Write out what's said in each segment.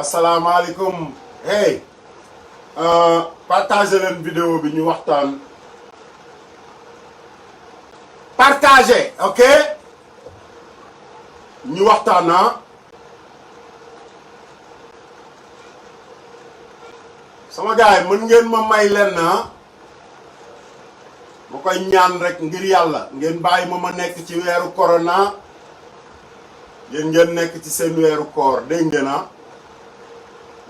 asalaamaaleykum hey partagé leen vidéo bi ñu waxtaan partagé ok ñu waxtaan sama gars yi mën ngeen ma may leen ma koy ñaan rek ngir yàlla ngeen bàyyi ma nekk ci weeru corona yéen ngeen nekk ci seen weeru koor dégg ngeen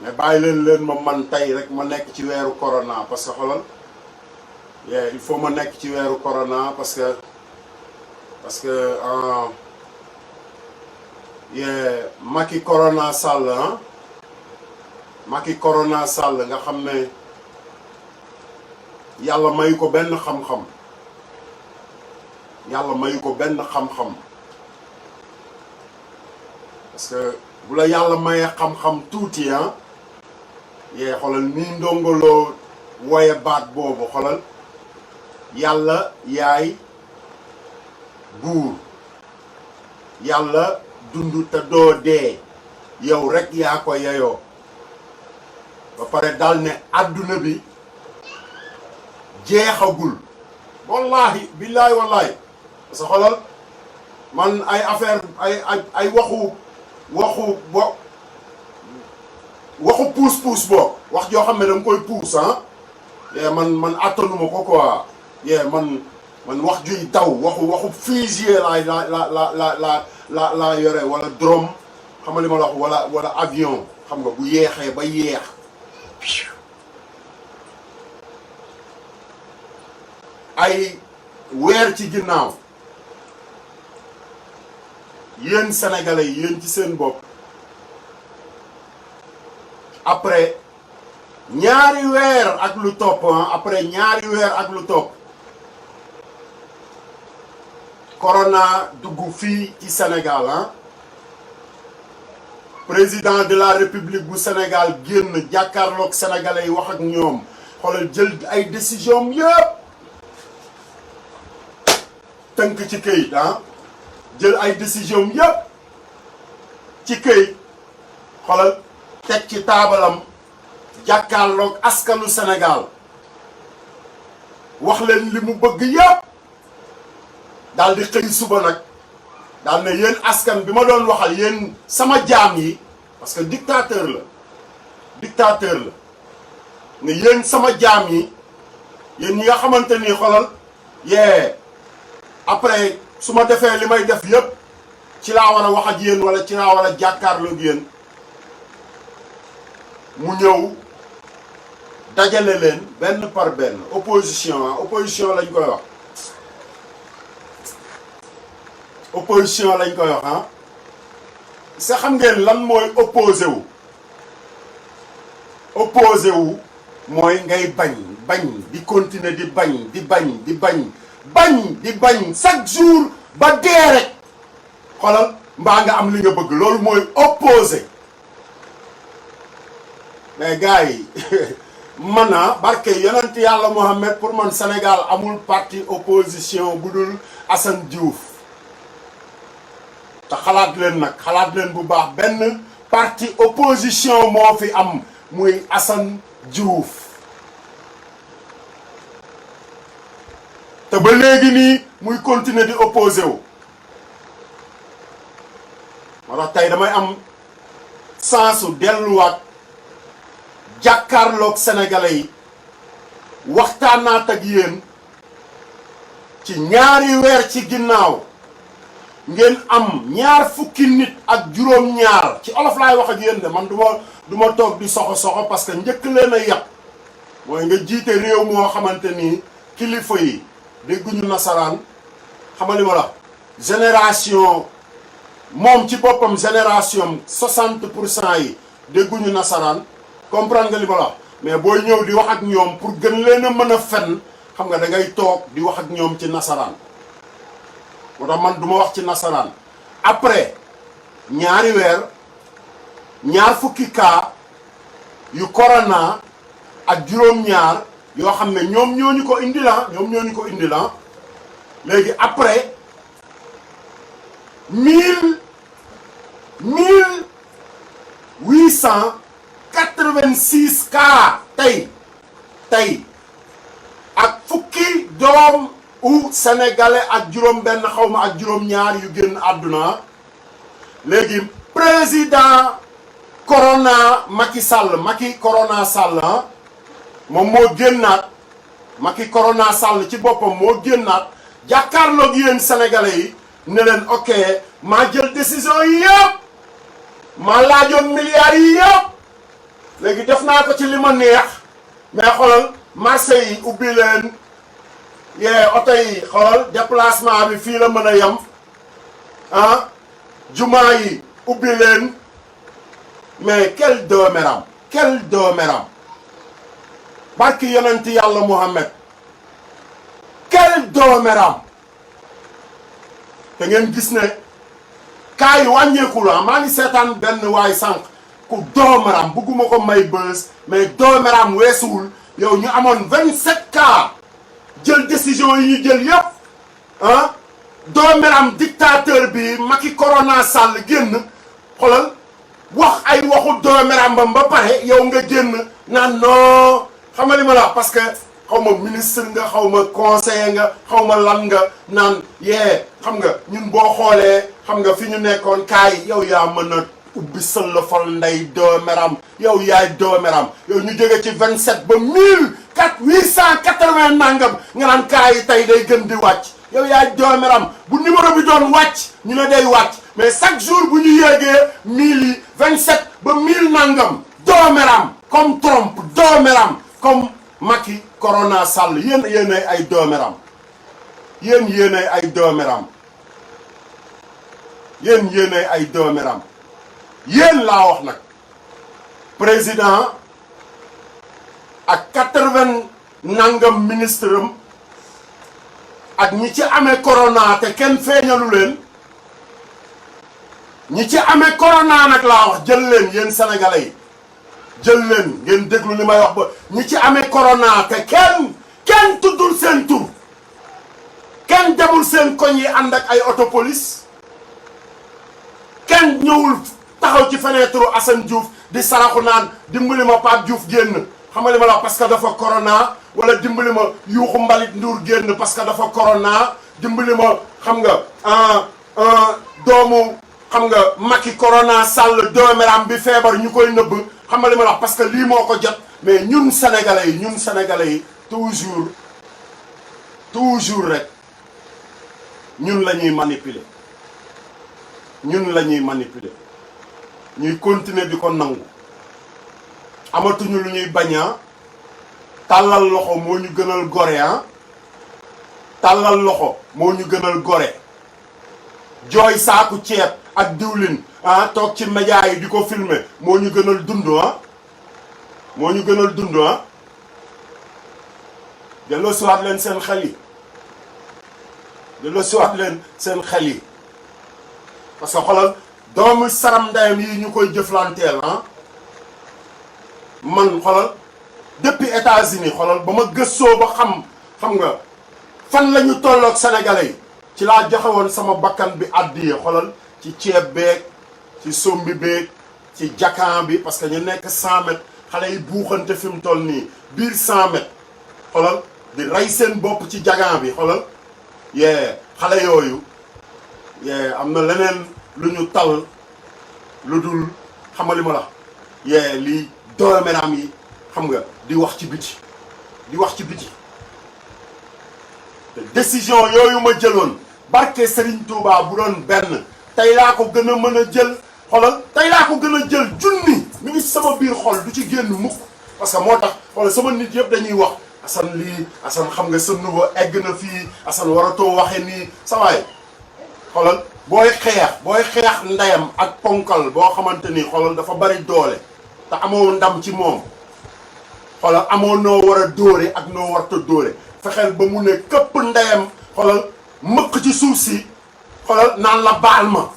mais bàyyi leen ma man tey rek ma nekk ci weeru corona parce que xoolal il faut ma nekk ci weeru corona parce que Macky Corona Sall Macky Corona Sall nga xam ne yàlla mayu ko benn xam-xam yàlla mayu ko benn xam-xam parce que bu la yàlla mayee xam-xam tuuti xoolal nii ndongoloo woye baat boobu xoolal yàlla yaay buur yàlla dund te doo dee yow rek yaa ko yeyoo ba pare dal ne àdduna bi jeexagul wallahi billahi wallahi parce que xoolal man ay affaire ay waxu puus boo wax joo xam ne danga koy puus man attanuma ko quoi man wax juy daw waxu fusée la yore wala drone xam nga li ma la wax wala avion xam nga bu yeexee ba yeex ay weer ci ginnaaw yéen sénégalais yi yéen ci seen bopp après ñaari weer ak lu topp corona dugg fii ci Sénégal président de la république bu Sénégal génn jàkkaarloog sénégalais yi wax ak ñoom xoolal jël ay décision yëpp tënk ci këyit jël ay décision yëpp ci këyit xoolal teg ci taabalam jàkkaarloog askanu Sénégal wax leen li mu bëgg yëpp daal di xëy suba nag daal ne yéen askan bi ma doon waxal yéen sama jaam yi parce que dictateur la ne yéen sama jaam yi yéen ñi nga xamante ni xoolal après su ma defee li may def yëpp ci laa war a wax ak yéen wala ci laa war a jàkkaarloog yéen mu ñëw dajale leen benn par benn opposition lañ koy wax opposition lañ koy wax sa xam ngeen lan mooy opposé wu mooy ngay bañ di continuer di bañ chaque jour ba dee rek xoolal mbaa nga am li nga bëgg loolu mooy opposé mais gars yi man barke yonent yàlla Mohamed pour man Sénégal amul parti opposition bu dul Assane Diouf te xalaat leen bu baax benn parti opposition moo fi am muy Assane Diouf te ba léegi nii muy continuer di opposé wu moo tax tey damay am sensu delluwaat jàkkaarloog sénégalais yi waxtaanaat ak yéen ci ñaari weer ci ginnaaw ngeen am ñaar fukki nit ak juróom-ñaar ci olof laay wax ak yéen de man du ma toog di soxo parce que njëkk leen a yàq mooy nga jiite réew moo xamante ni kilifa yi dégguñu nasaraan xamali ma la génération moom ci boppam génération 60% yi dégguñu nasaraan comprendre nga li ma la mais booy ñëw di wax ak ñoom pour gën leen a mën a fen xam nga da ngay toog di wax ak ñoom ci nasaraan moo tax man du ma wax ci nasaraan après ñaari weer ñaar fukki cas yu corona ak juróom-ñaar yoo xam ne ñoom ñoo ñu ko indi la léegi après 1000 886 cas tey ak fukki doom u sénégalais ak juróom-benn xawma ak juróom-ñaar yu génn àdduna. léegi président Corona Macky Corona Sall moom moo génnaat Macky Corona Sall ci boppam moo génnaat jàkkaarloog yéen sénégalais yi ne leen ok maa jël décision yi yëpp maa laajoon milliards yi yëpp léegi def naa ko ci li ma neex mais xoolal marché yi ubbi leen oto yi xoolal déplacement bi fii la mën a yem jumaa yi ubbi leen mais quel dooméram barki yonent yàlla Muhammad quel dooméram te ngeen gis ne kaa yi wàññeeku la maa ngi seetaan benn waay sànq ku dooméram bugguma ko may bës mais dooméram weesuwul yow ñu amoon 27 cas jël décision yi ñu jël yëpp dooméram dictateur bi Macky Corona Sall génn xoolal wax ay waxu dooméram ba pare yow nga génn naan non xam nga li ma la parce que xaw ma ministre nga xaw ma conseiller nga xaw ma lan nga naan xam nga ñun boo xoolee xam nga fi ñu nekkoon kaay yow yaa mën a ubbi sël la fal ndey dooméram yow yaay dooméram yow ñu jóge ci 27 ba 1880 nangam nga naan kaay yi tey day gën di wàcc yow yaay dooméram bu numéro bi doon wàcc ñu ne day wàcc mais chaque jour bu ñu yéegee 1000 yi 27 ba 1000 nangam dooméram comme Trump dooméram comme Macky Corona Sall yéenay ay dooméram yéenay ay dooméram yéenay ay dooméram yéen laa wax nag président ak 80 nangam ministre am ak ñi ci amee corona te kenn feeñalu leen ñi ci amee corona nag laa wax jël leen yéen sénégalais yi jël leen ngeen déglu li may wax ba ñi ci amee corona te kenn tuddul seen tur kenn demul seen koñ yi ànd ak ay auto police kenn ñëwul taxaw ci fenêtre Assane Diouf di saraxu naan dimbali ma Pape Diouf génn xam nga li ma la wax parce que dafa corona wala dimbali ma yuuxu mbalit Ndour génn parce que dafa corona dimbali ma xam nga doomu xam nga Macky Corona Sall dooméram bi feebar ñu koy nëbb xam nga li ma la wax parce que lii moo ko jot mais ñun sénégalais yi toujours rek ñun la ñuy manipuler ñuy continuer di ko nangu amatuñu lu ñuy bañaa tàllal loxo moo ñu gënal gore tàllal loxo moo ñu gënal gore jooy saaku ceeb ak diwlin toog ci média yi di ko filmer moo ñu gënal dund moo ñu gënal dund delloo siwaat leen seen xel yi parce que xoolal doomu saram ndayam yi ñu koy jëflanteel man xoolal depuis États-Unis xoolal ba ma gëstoo ba xam nga fan la ñu tolloog sénégalais yi ci laa joxe woon sama bakkan bi àddiya xoolal ci ceeb beeg ci sombi beeg ci jakan bi parce que ñu nekk 100 mètres xale yi buuxante fi mu toll nii biir 100 mètres xoolal di rey seen bopp ci jagan bi xoolal xale yooyu am na leneen lu ñu tal lu dul xamali ma la lii dooméram yi xam nga di wax ci biti te décision yooyu ma jëloon barke Serigne Touba bu doon benn tey laa ko gën a mën a jël xoolal tey laa ko gën a jël junni mi ngi sama biir xol du ci génn mukk parce que moo tax xoolal sama nit yëpp dañuy wax Assane lii Assane xam nga sa nouveau egg na fii Assane waratoo waxe nii sa waay xoolal booy xeex ndeyam ak ponkal boo xamante ni xoolal dafa bari doole te amoo ndam ci moom xoolal amoo noo war a dóore ak noo warta dóore fexeel ba mu ne këpp ndeyam xoolal mëq ci suuf si xoolal naan la baal ma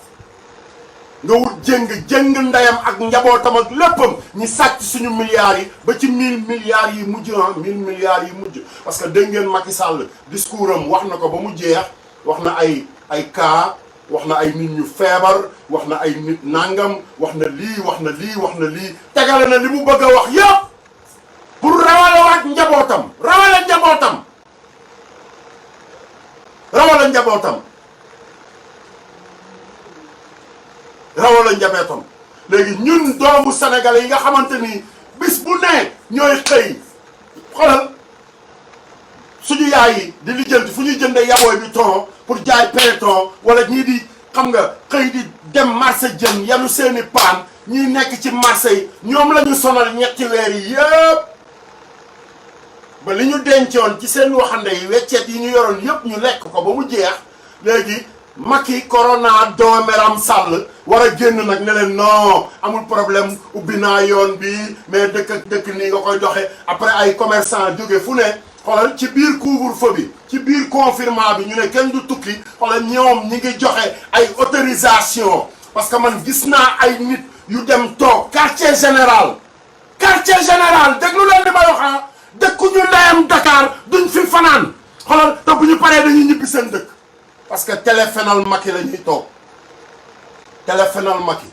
nga wut jëng ndeyam ak njabootam ak léppam ñi sàcc suñu milliards yi ba ci 1000 milliards yi mujj 1000 milliards yi mujj parce que dégg ngeen Macky Sall discours am wax na ko ba mu jeex wax na ay cas wax na ay nit ñu feebar wax na ay nit nangam wax na lii wax na lii wax na lii tegale na li mu bëgg a wax yëpp pour rawale waat njabootam rawale njabootam rawale njabootam rawale njabootam léegi ñun doomu sénégalais yi nga xamante ni bis bu ne ñooy xëy xoolal suñu yaay yi di lijjanti fu ñuy jëndee yabooy bi ton pour jaay peloton wala ñii di xam nga xëy di dem marché jën yanu seeni paan ñii nekk ci marché yi ñoom la ñu sonal ñetti weer yi yëpp ba li ñu dencoon ci seen waxande yi weccet yi ñu yoroon yëpp ñu lekk ko ba mu jeex léegi Macky corona doomeram Sall war a génn nag ne leen non amul problème ubbi naa yoon bi mais dëkk nii nga koy doxe après ay commerçant jóge fu ne xoolal ci biir couvre-feu bi ci biir confinement bi ñu ne kenn du tukki xoolal ñoom ñi ngi joxe ay autorisation parce que man gis naa ay nit yu dem toog quartier général déglu leen di may wax dëkkuñu ndeyam Dakar duñ fi fanaan xoolal te bu ñu paree dañuy ñibbi seen dëkk parce que téléphonal Macky la ñuy toog téléphonal Macky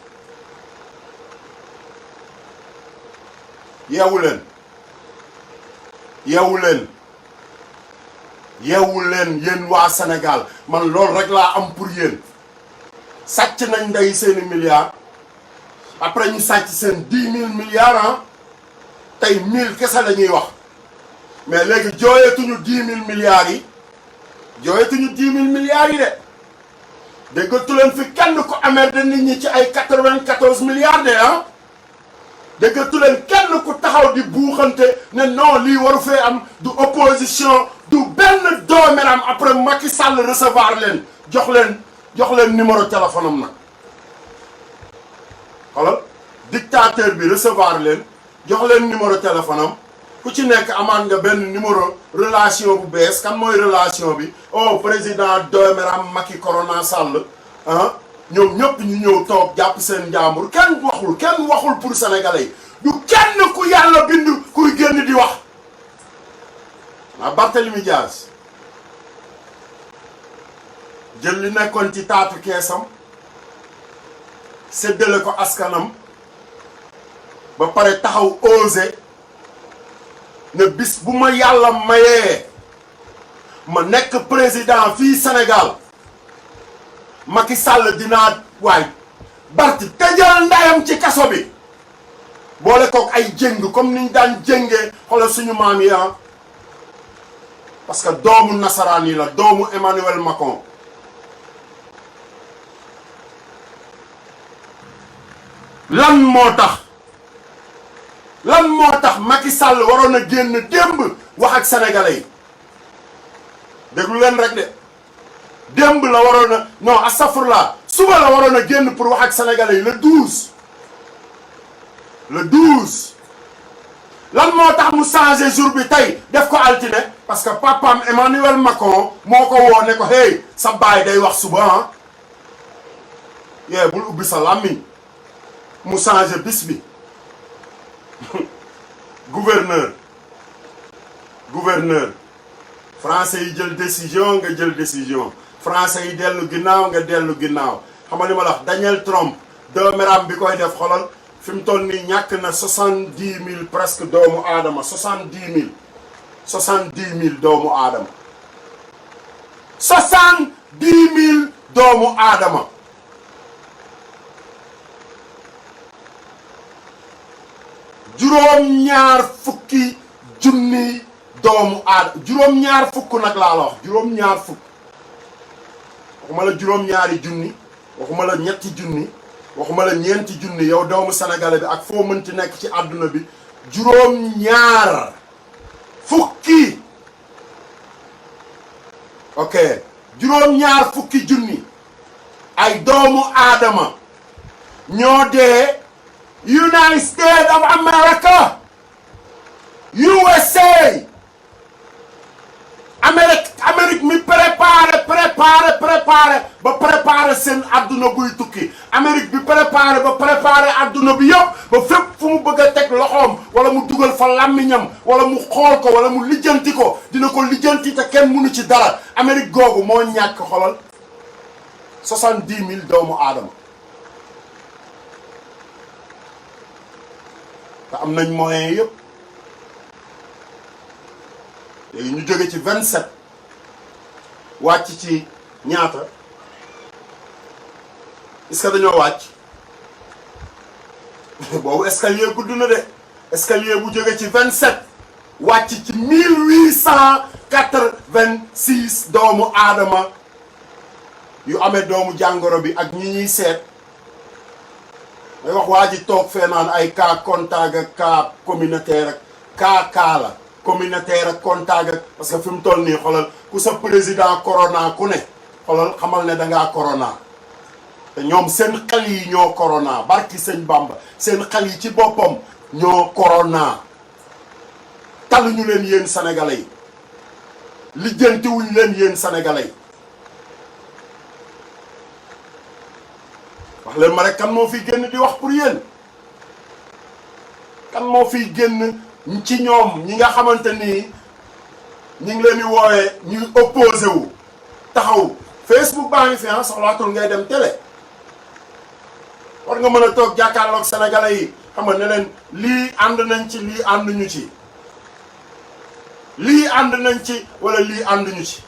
yeewu leen yéen waa Sénégal man loolu rek laa am pour yéen sàcc nañ ndey seeni milliards après ñu sàcc seen 10 000 milliards ah tey 1000 kese la ñuy wax mais léegi jooyetuñu 10 000 milliards yi jooyetuñu 10 000 milliards yi de déggatu leen fi kenn ko amee de nit ñi ci ay 94 milliards de ah déggatu leen kenn ku taxaw di buuxante ne non lii waru fee am du opposition du benn doomeram après Macky Sall recevoir leen jox leen numéro téléphone am nag xoolal dictateur bi recevoir leen jox leen numéro téléphone am ku ci nekk amaan nga benn numéro relation bu bees kan mooy relation bi oh président doomeram Macky corona Sall ah ñoom ñëpp ñu ñëw toog jàpp seen njàmbur kenn waxul pour sénégalais yi du kenn ku yàlla bind kuy génn di wax ah Barthélemy Diaz jël li nekkoon ci taatu keesam séddale ko askanam ba pare taxaw osé ne bis bu ma yàlla mayee ma nekk président fii Sénégal Macky Sall dinaa waay Barth tëjal ndayam ci kaso bi boole kook ay jëng comme niñ daan jëngee xoolal suñu maam yi parce que doomu nasaraan yi la doomu Emmanuel Macron lan moo tax Macky Sall waroon a génn démb wax ak sénégalais yi déglu leen rek de démb la waroon a non astafurlah suba la waroon a génn pour wax ak sénégalais yi le 12 lan moo tax mu changé jour bi tey def ko altine parce que papaam Emmanuel Macron moo ko woo ne ko hey sa baay day wax suba ah yee bul ubbi sa làmmiñ mu changé bis bi gouverneur français yi jël décision nga jël décision français yi dellu ginnaaw nga dellu ginnaaw xam nga li ma la wax Daniel Trump dooméram bi koy def xolal fi mu toll nii ñàkk na 70 000 presque doomu aadama 70 000 doomu aadama 70 000 doomu aadama juróom-ñaar fukki junni doomu aadama juróom-ñaar fukk nag laa la wax juróom-ñaar fukk waxuma la juróom-ñaari junni waxuma la ñetti junni waxuma la ñeenti junni yow doomu sénégalais bi ak foo mënti nekk ci àdduna bi juróom-ñaar fukki ok juróom-ñaar fukki junni ay doomu aadama ñoo dee United States of America USA Amérique mi préparé ba préparé seen adduna buy tukki Amérique bi préparé ba préparé adduna bi yëpp ba fépp fu mu bëgg a teg loxoom wala mu dugal fa làmmiñam wala mu xool ko wala mu lijjanti ko dina ko lijjanti te kenn mënu ci dara Amérique googu moo ñàkk xolal 70 000 doomu aadama te am nañ moyens yëpp léegi ñu jóge ci 27 wàcc ci ñaata est-ce que dañoo wàcc boobu escalier gudd na de escalier bu jóge ci 27 wàcc ci 1886 doomu aadama yu amee doomu jàngoro bi ak ñi ñuy seet may wax waa ji toog fee naan ay cas contact ak cas communautaire ak cas la communautaire ak contact ak parce que fi mu toll nii xoolal ku sa président corona ku ne xoolal xamal ne dangaa corona te ñoom seen xel yi ñoo corona barki sëñ Bamba seen xel yi ci boppam ñoo corona taluñu leen yéen sénégalais yi lijjantiwuñ leen yéen sénégalais yi wax leen ma rek kan moo fiy génn di wax pour yéen kan moo fiy génn ci ñoom ñi nga xamante ni ñi ngi leen di woowee ñuy opposé wu taxaw Facebook baa ngi fi soxlaatul ngay dem télé war nga mën a toog jàkkaarloog sénégalais yi xam nga ne leen lii ànd nañ ci lii ànduñu ci lii ànd nañ ci wala lii ànduñu ci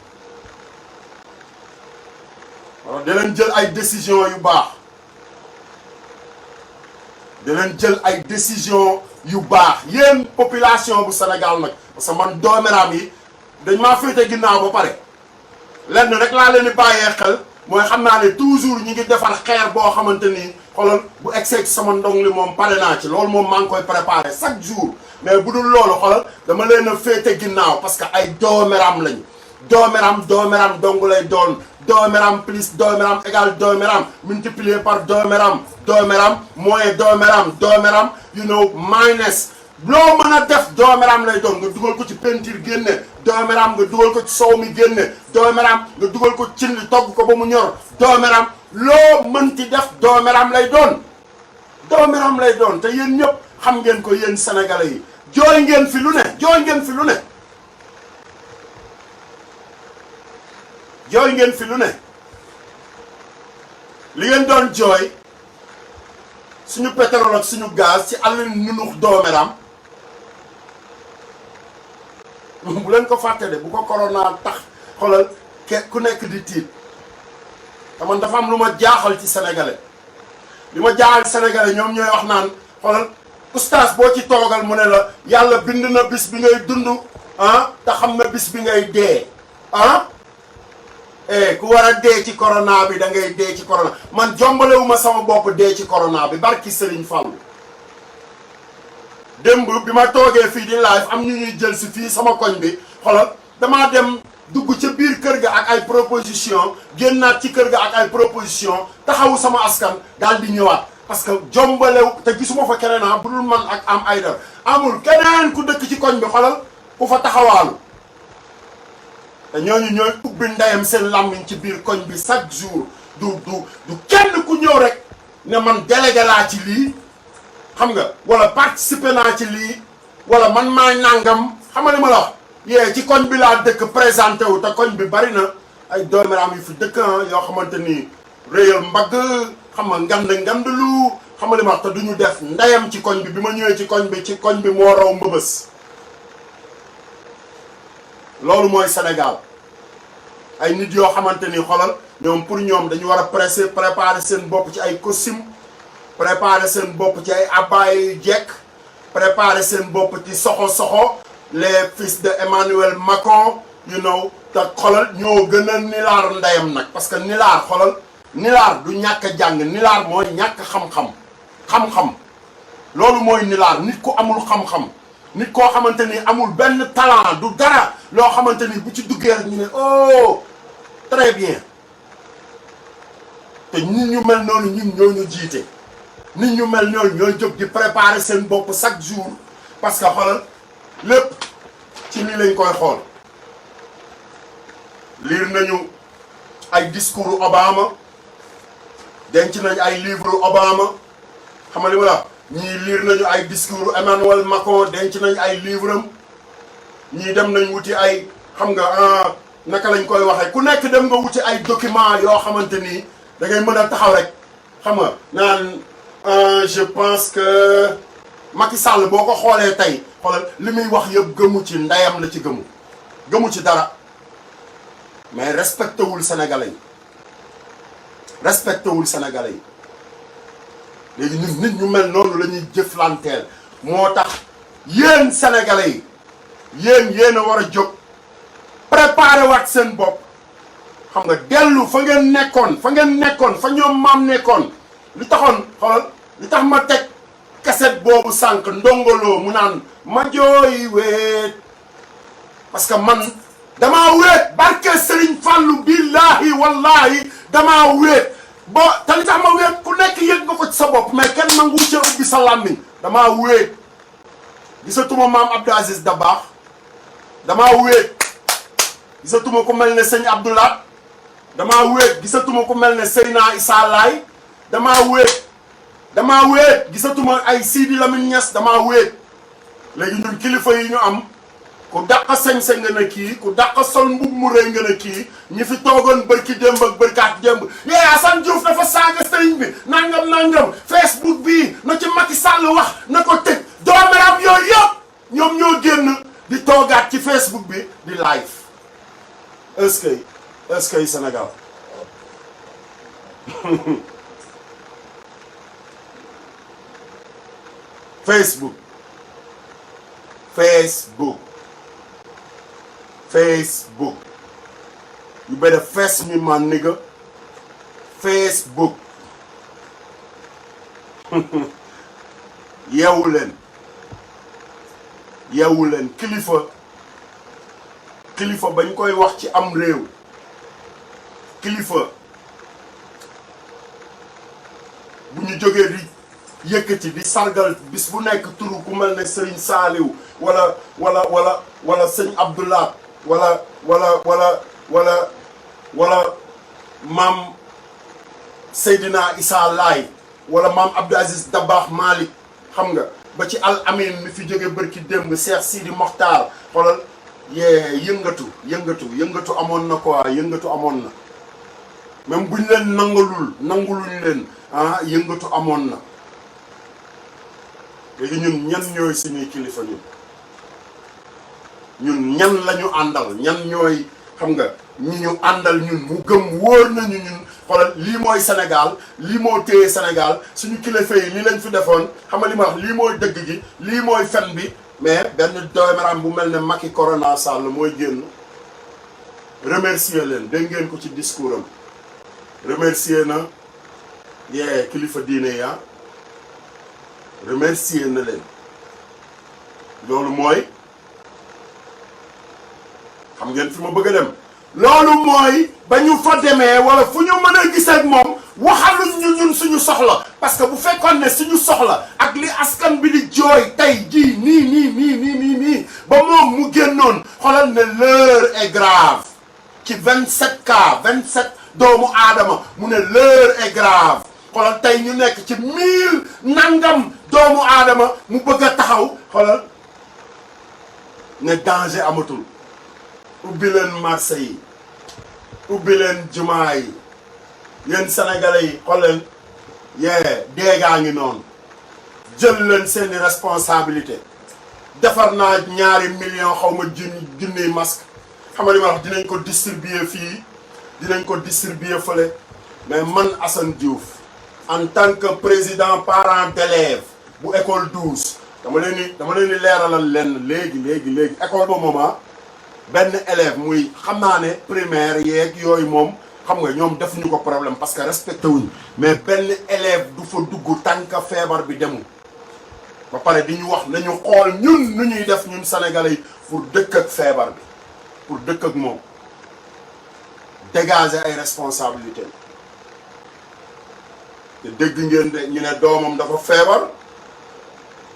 wala da leen jël ay décision yu baax da leen jël ay décision yu baax yéen population bu Sénégal nag parce que man doomeraam yi dañ maa féete ginnaaw ba pare lenn rek laa leen di bàyyee xel mooy xam naa ne toujours ñi ngi defar xeer boo xamante ni xoolal bu egseeg sama ndong li moom pare naa ci loolu moom maa ngi koy préparé chaque jour mais bu dul loolu xoolal dama leen a féete ginnaaw parce que ay doomeram lañu doomeram dong lay doon doomeram plus doomeram égal doomeram multiplié par doomeram moins doomeram you know minus loo mën a def doomeram lay doon nga dugal ko ci peinture génne doomeram nga dugal ko ci soow mi génne doomeram nga dugal ko cin li togg ko ba mu ñor doomeram loo mënti def doomeram lay doon te yéen ñëpp xam ngeen ko yéen sénégalais yi jooy ngeen fi lu ne jooy ngeen fi lu ne li ngeen doon jooy suñu pétrole ak suñu gaz ci àll nunux doomeram bu leen ko fàtte de bu ko corona tax xoolal ku nekk di tiit te man dafa am lu ma jaaxal ci sénégalais li ma jaaxal sénégalais ñoom ñooy wax naan xoolal oustaz boo ci toogal mu ne la yàlla bind na bis bi ngay dund te xam na bis bi ngay dee ku war a dee ci corona bi da ngay dee ci corona man jombalewuma sama bopp dee ci corona bi barki Serigne Fallou démb bi ma toogee fii di live am ñu ñuy jël si fii sama koñ bi xoolal damaa dem dugg ca biir kër ga ak ay proposition génnaat ci kër ga ak ay proposition taxawu sama askan daal di ñëwaat parce que jombalew te gisuma fa keneen bu dul man ak am ay dara amul keneen ku dëkk ci koñ bi xoolal ku fa taxawaalu te ñooñu ñooy ubbi ndeyam seen làmmiñ ci biir koñ bi chaque jour du kenn ku ñëw rek ne man délégué laa ci lii xam nga wala participer naa ci lii wala man maay nangam xam nga li ma la wax yee ci koñ bi laa dëkk présenté wu te koñ bi bari na ay doomeraam yu fi dëkk yoo xamante ni réyal mbagg xam nga ngandlu xam nga li ma wax te duñu def ndeyam ci koñ bi ma ñëwee ci koñ bi moo raw mbëbës loolu mooy Sénégal ay nit yoo xamante ni xolal ñoom pour ñoom dañu war a préparer seen bopp ci ay costume préparer seen bopp ci ay abbaye yu jekk préparer seen bopp ci soxo les fils de Emmanuel Macron you know te xolal ñoo gën a nilaar ndeyam nag parce que nilaar xolal nilaar du ñàkk a jàng nilaar mooy ñàkk xam-xam loolu mooy nilaar nit ku amul xam-xam nit koo xamante ni amul benn talent du dara loo xamante ni bu ci duggee rek ñu ne oh très bien te nit ñu mel noonu ñun ñoo ñu jiite nit ñu mel noonu ñooy jóg di préparer seen bopp chaque jour parce que xoolal lépp ci lii lañ koy xool lire nañu ay discours Obama denc nañ ay livre Obama xam nga li ma la ñii lire nañu ay discours Emmanuel Macron denc nañ ay livre am ñii dem nañ wuti ay xam nga naka lañ koy waxee ku nekk dem nga wuti ay document yoo xamante ni da ngay mën a taxaw rek xam nga naan je pense que Macky Sall boo ko xoolee tey xoolal li muy wax yëpp gëmu ci ndeyam la ci gëmu ci dara mais respecté wul Sénégalais yi respecté wul Sénégalais yi léegi nit ñu mel noonu la ñuy jëflanteel moo tax yéen Sénégalais yi yéen a war a jóg préparé waat seen bopp xam nga dellu fa ngeen nekkoon fa ñoom maam nekkoon li taxoon xoolal li tax ma teg kaset boobu sànq ndongoloo mu naan ma jooy weet parce que man damaa weet barke Serigne Fallou billahi wallahi damaa weet ba te li tax ma weet ku nekk yëg nga ko ci sa bopp mais kenn nangu ca ubbi sa làmmiñ damaa weet gisatuma maam Abdou Aziz Dabakh damaa weet gisatuma ku mel ne sëñ Abdoulaye damaa wéet gisatuma ku mel ne Seyna Issa Laye damaa wéet gisatuma ay Sidi Lamine Niass damaa wéet léegi ñun kilifa yi ñu am ku dàq sañ-sañ nga ne kii ku dàq sol mbub mu rëy nga ne kii ñi fi toogoon bërki démb ak bërkaat démb yee Assane Diouf dafa saaga sëriñ bi nangam Facebook bii na ci Macky Sall wax na ko tëj doomeram yooyu yëpp ñoom ñoo génn di toogaat ci Facebook bi di live est-ce que Sénégal Facebook you better face me my nigga Facebook yeewu leen kilifa bañ koy wax ci am réew kilifa bu ñu jógee di yëkkati di sargal bis bu nekk turu ku mel ne Serigne Saliou wala sëñ Abdoulaye wala maam Seydina Issa Laye wala maam Abdou Aziz Dabakh Malick xam nga ba ci Al Amin mi fi jóge bërki démb Cheikh Sidi Mokhtar xoolal yëngatu amoon na quoi yëngatu amoon na même buñ leen nanguluñ leen yëngatu amoon na léegi ñun ñan ñooy suñuy kilifa ñun ñan la ñu àndal ñan ñooy xam nga ñi ñu àndal ñun mu gëm wóor nañu ñun xoolal lii mooy Sénégal lii moo téye Sénégal suñu kilifa yi lii lañ fi defoon xam nga li ma wax lii mooy dëgg gi lii mooy fen bi mais benn doomeram bu mel ne Macky Corona Sall mooy génn remercier leen dégg ngeen ko ci discours am remercier na kilifa diine ya remercier na leen loolu mooy xam ngeen fi ma bëgg a dem loolu mooy ba ñu fa demee wala fu ñu mën a gisee ak moom waxaluñ ñu ñun suñu soxla parce que bu fekkoon ne suñu soxla ak li askan bi di jooy tey jii nii ba moom mu génnoon xoolal ne l'heure est grave ci 27 cas 27 doomu aadama mu ne l'heure est grave xoolal tey ñu nekk ci 1000 nangam doomu aadama mu bëgg a taxaw xoolal ne danger amatul ubbi leen marché yi ubbi leen jumaa yi yéen sénégalais yi xool leen déegaa ngi noonu jël leen seeni responsabilité defar naa 2 millions xaw ma junniy masque xam nga li ma wax dinañ ko distribuer fii dinañ ko distribuer fële mais man Assane Diouf en tant que président parent d'élève bu école 12 dama leen di leeralal leen léegi école ba moment benn élève muy xam naa ne primaire yeeg yooyu moom xam nga ñoom defuñu ko problème parce que respecté wuñ mais benn élève du fa dugg tant que feebar bi demul ba pare di ñu wax nañu xool ñun nu ñuy def ñun sénégalais yi pour dëkk ak feebar bi pour dëkk ak moom dégager ay responsabilités te dégg ngeen de ñu ne doomam dafa feebar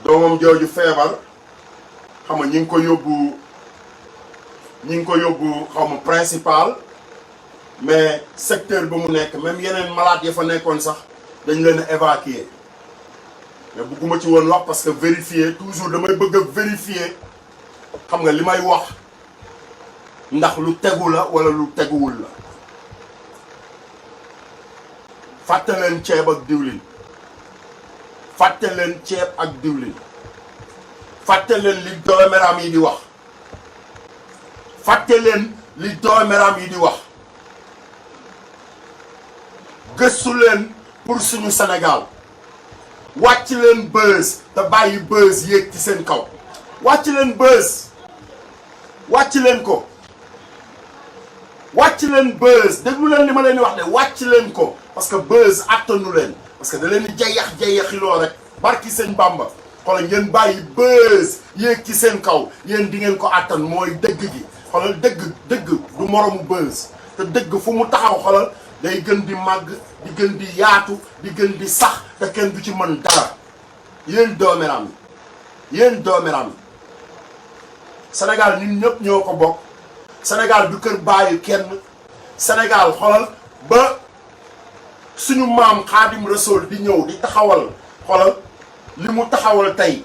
doomam jooju feebar xam nga ñi ngi ko yóbbu xaw ma principal mais secteur ba mu nekk même yeneen malade ya fa nekkoon sax dañ leen a évacuer mais bëgguma ci woon wax parce que vérifier toujours damay bëgg a vérifier xam nga li may wax ndax lu tegu la wala lu teguwul la fàtte leen ceeb ak diwlin fàtte leen ceeb ak diwlin fàtte leen li dooméram yi di wax fàtte leen li dooméram yi di wax gëstu leen pour suñu Sénégal wàcc leen buzz te bàyyi buzz yéeg ci seen kaw wàcc leen buzz wàcc leen ko wàcc leen buzz déglu leen li ma leen di wax de wàcc leen ko parce que buzz attanu leen parce que da leen di jayaxiloo rek barki seen Bamba xoolal ngeen bàyyi buzz yéeg ci seen kaw yéen di ngeen ko attan mooy dëgg gi xoolal dëgg du moromu buzz te dëgg fu mu taxaw xoolal day gën di màgg di gën di yaatu di gën di sax te kenn du ci mën dara yéen dooméram yi Sénégal ñun ñëpp ñoo ko bokk Sénégal du kër bàyyi kenn Sénégal xoolal ba suñu maam Xaadim Rasool di ñëw di taxawal xoolal li mu taxawal tey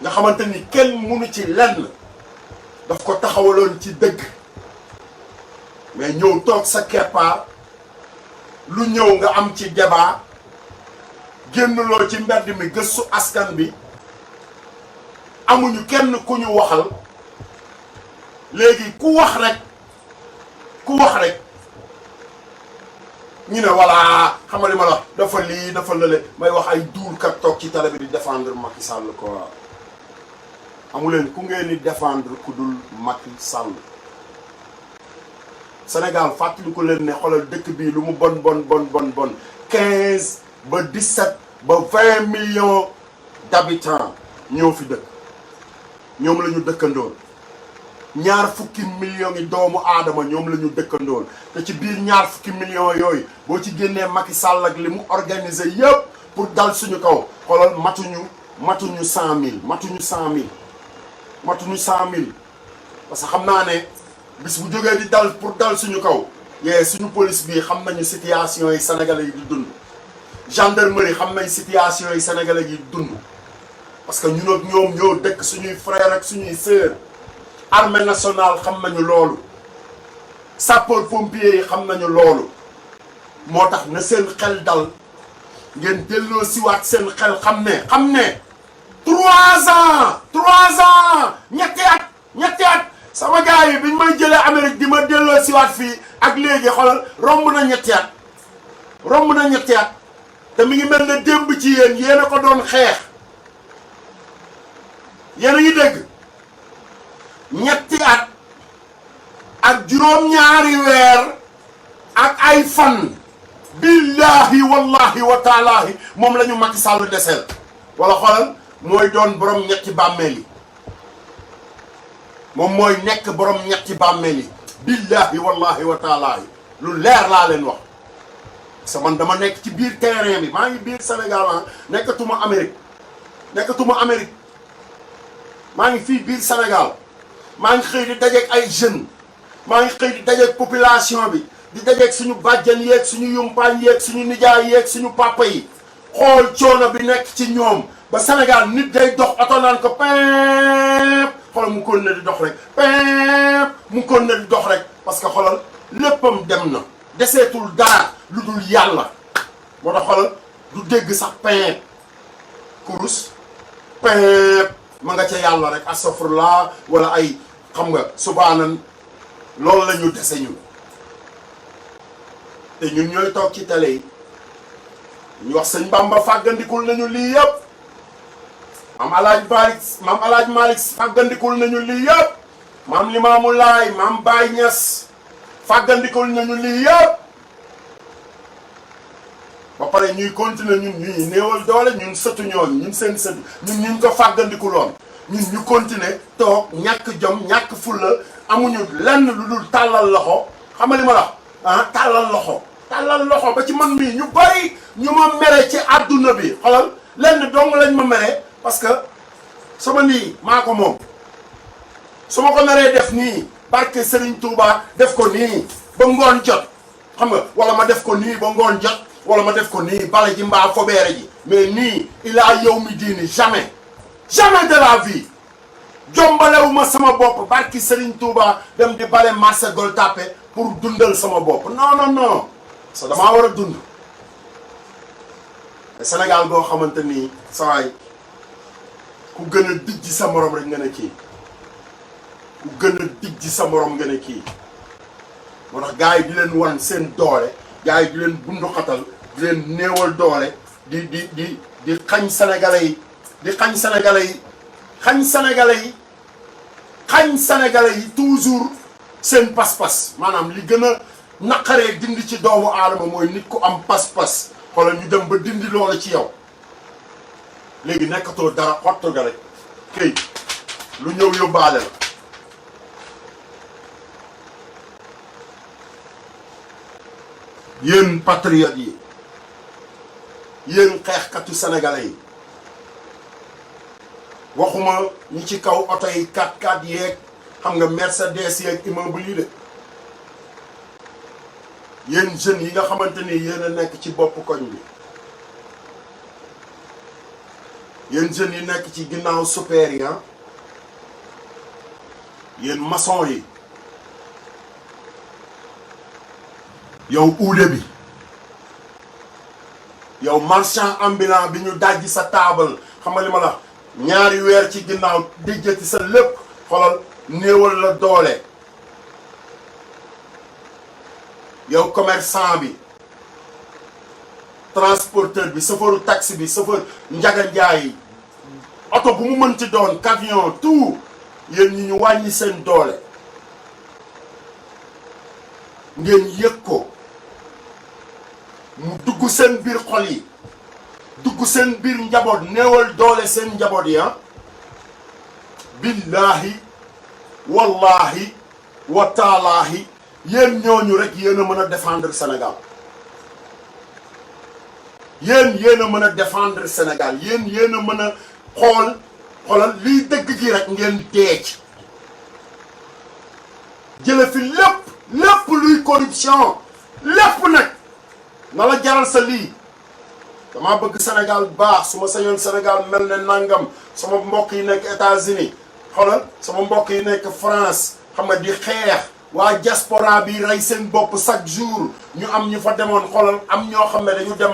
nga xamante ni kenn mënu ci lenn daf ko taxawaloon ci dëgg mais ñëw toog sa keppaar lu ñëw nga am ci débat génnloo ci mbedd mi gëstu askan bi amuñu kenn ku ñu waxal léegi ku wax rek ñu ne voilà xam nga li ma la dafa lii dafa lële may wax ay duulkat toog ci télé bi di défendre Macky Sall quoi amuleen ku ngeen di défendre ku dul Macky Sall Sénégal fàttali ko leen ne xoolal dëkk bii lu mu bon 15 ba 17 ba 20 millions d'habitants ñoo fi dëkk ñoom la ñu dëkkandoon ñaar fukki millions yi doomu aadama ñoom la ñu dëkkandoon te ci biir ñaar fukki millions yooyu boo ci génnee Macky Sall ak li mu organisé yëpp pour dal suñu kaw xoolal matuñu 100 000 matuñu 100 000 parce que xam naa ne bis bu jógee di dal pour dal suñu kaw yee suñu police bi xam nañu situation yi sénégalais yi di dund gendarmerie xam nañ situation yi sénégalais yi di dund parce que ñun ak ñoom ñoo dëkk suñuy frère ak suñuy sœur armée nationale xam nañu loolu sapeur pompier yi xam nañu loolu moo tax na seen xel dal ngeen delloo siwaat seen xel xam ne 3 ans ñetti at sama gars yi biñ may jëlee Amérique di ma delloo siwaat fii ak léegi xoolal romb na ñetti at te mi ngi mel ne démb ci yéen a ko doon xeex yéen a ngi dégg ñetti at ak juróom-ñaari weer ak ay fan billahi wallahi wa taalaahi moom la ñu Macky Sall deseel wala xoolal mooy doon borom ñetti bàmmeel yi moom mooy nekk borom ñetti bàmmeel yi billahi wallahi wa taalaahi lu leer laa leen wax sa man dama nekk ci biir terrain bi maa ngi biir Sénégal nekkatuma Amérique maa ngi fii biir Sénégal maa ngi xëy di dajeeg ay jeunes maa ngi xëy di dajeeg population bi di dajeeg suñu bàjjan yeeg suñu yumpaañ yeeg suñu nijaay yeeg suñu papa yi xool coono bi nekk ci ñoom ba Sénégal nit day dox oto naan ko peep xoolal mu kon ne di dox rek peep mu kon ne di dox rek parce que xoolal léppam dem na deseetul dara lu dul yàlla moo tax xoolal du dégg sax peep kurus peep ma nga ca yàlla rek astafurlah wala ay xam nga subaanan loolu la ñu dese ñun te ñun ñooy toog ci télé yi ñu wax sëñ Bamba fàggandikul nañu lii yëpp maam alaaj Malick fàggandikul nañu lii yëpp maam Limaamu Laay maam Baay Ñas fàggandikul nañu lii yëpp ba pare ñuy continuer ñun ñuy néewal doole ñun sëtu ñoon ñun seen sët ñun ñu ko fàggandikuloon ñun ñu continuer toog ñàkk jom ñàkk fulla amuñu lenn lu dul tàllal loxo xam nga li ma la tàllal loxo ba ci man mii ñu bari ñu ma mere ci àdduna bi xoolal lenn dong lañ ma mere parce que sama nii maa ko moom su ma ko meree def nii barke Serigne Touba def ko nii ba ngoon jot xam nga wala ma def ko nii ba ngoon jot wala ma def ko nii bale ji mbaa fobeere ji mais nii ilaa yow mi diini jamais de la vie jombalewu ma sama bopp barki Serigne Touba dem di bale marché Gueule Tapée pour dundal sama bopp non non non parce que damaa war a dund Sénégal boo xamante ni sawaay ku gën a dijji sa morom rek nga ne kii ku gën a dijji sa morom nga ne kii moo tax gars yi di leen wan seen doole gars yi di leen bundu xatal di leen néewal doole di xañ sénégalais yi di xañ sénégalais yi xañ sénégalais yi xañ sénégalais yi toujours seen pas-pas maanaam li gën a naqaree dindi ci doomu aadama mooy nit ku am pas-pas xoolal ñu dem ba dindi loola ci yow léegi nekkatoo dara xottu nga rek këy lu ñëw yóbbaale la yéen patriotes yi yéen xeexkatu sénégalais yi waxuma ñi ci kaw oto yi 4x4 yeeg xam nga Mercedes yeeg immeuble yi de yéen jeunes yi nga xamante ni yéen a nekk ci bopp koñ bi yéen jeunes yi nekk ci ginnaaw super yi yéen maçon yi yow uude bi yow marchand ambulant bi ñu dajji sa taabal xam nga li ma la ñaari weer ci ginnaaw dijjati sa lépp xolal néewal la doole yow commerçant bi transporteur bi chauffeur taxi bi chauffeur njaga njaay oto bu mu mënti doon camion tout yéen ñi ñu wàññi seen doole ngeen yëg ko mu dugg seen biir xol yi dugg seen biir njaboot néewal doole seen njaboot yi billaahi wallahi wa taalaahi yéen ñooñu rek yéen a mën a défendre Sénégal yéen a mën a défendre Sénégal yéen a mën a xoolal liy dëgg gi rek ngeen deec jële fi lépp luy corruption lépp nag na la jaral sa lii dama bëgg Sénégal baax su ma sañoon Sénégal mel ne nangam sama mbokk yi nekk États-Unis xoolal sama mbokk yi nekk France xam nga di xeex waa diaspora bi rey seen bopp chaque jour ñu am ñu fa demoon xoolal am ñoo xam ne dañu dem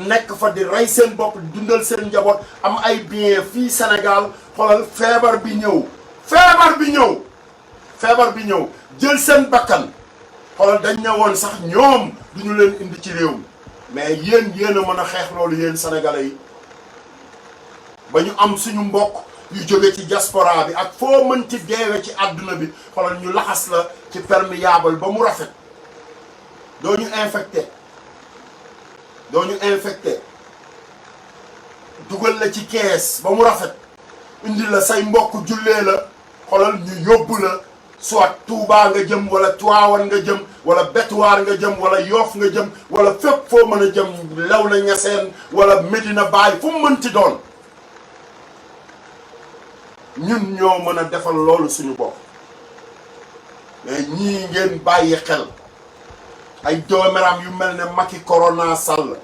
nekk fa di rey seen bopp dundal seen njaboot am ay bien fii Sénégal xoolal feebar bi ñëw jël seen bakkan xoolal dañ ne woon sax ñoom duñu leen indi ci réew mi mais yéen a mën a xeex loolu yéen sénégalais yi ba ñu am suñu mbokk yu jóge ci diaspora bi ak foo mën ci deewe ci àdduna bi xoolal ñu laxas la ci perméable ba mu rafet doo ñu infecté dugal la ci kees ba mu rafet indi la say mbokk jullee la xoolal ñu yóbbu la soit Touba nga jëm wala Tivaouane nga jëm wala Betuwaar nga jëm wala Yoff nga jëm wala fépp foo mën a jëm Léona Niassène wala Medina Baye fu mu mënti doon ñun ñoo mën a defal loolu suñu bopp mais ñii ngeen bàyyi xel ay dooméram yu mel ne Macky Corona Sall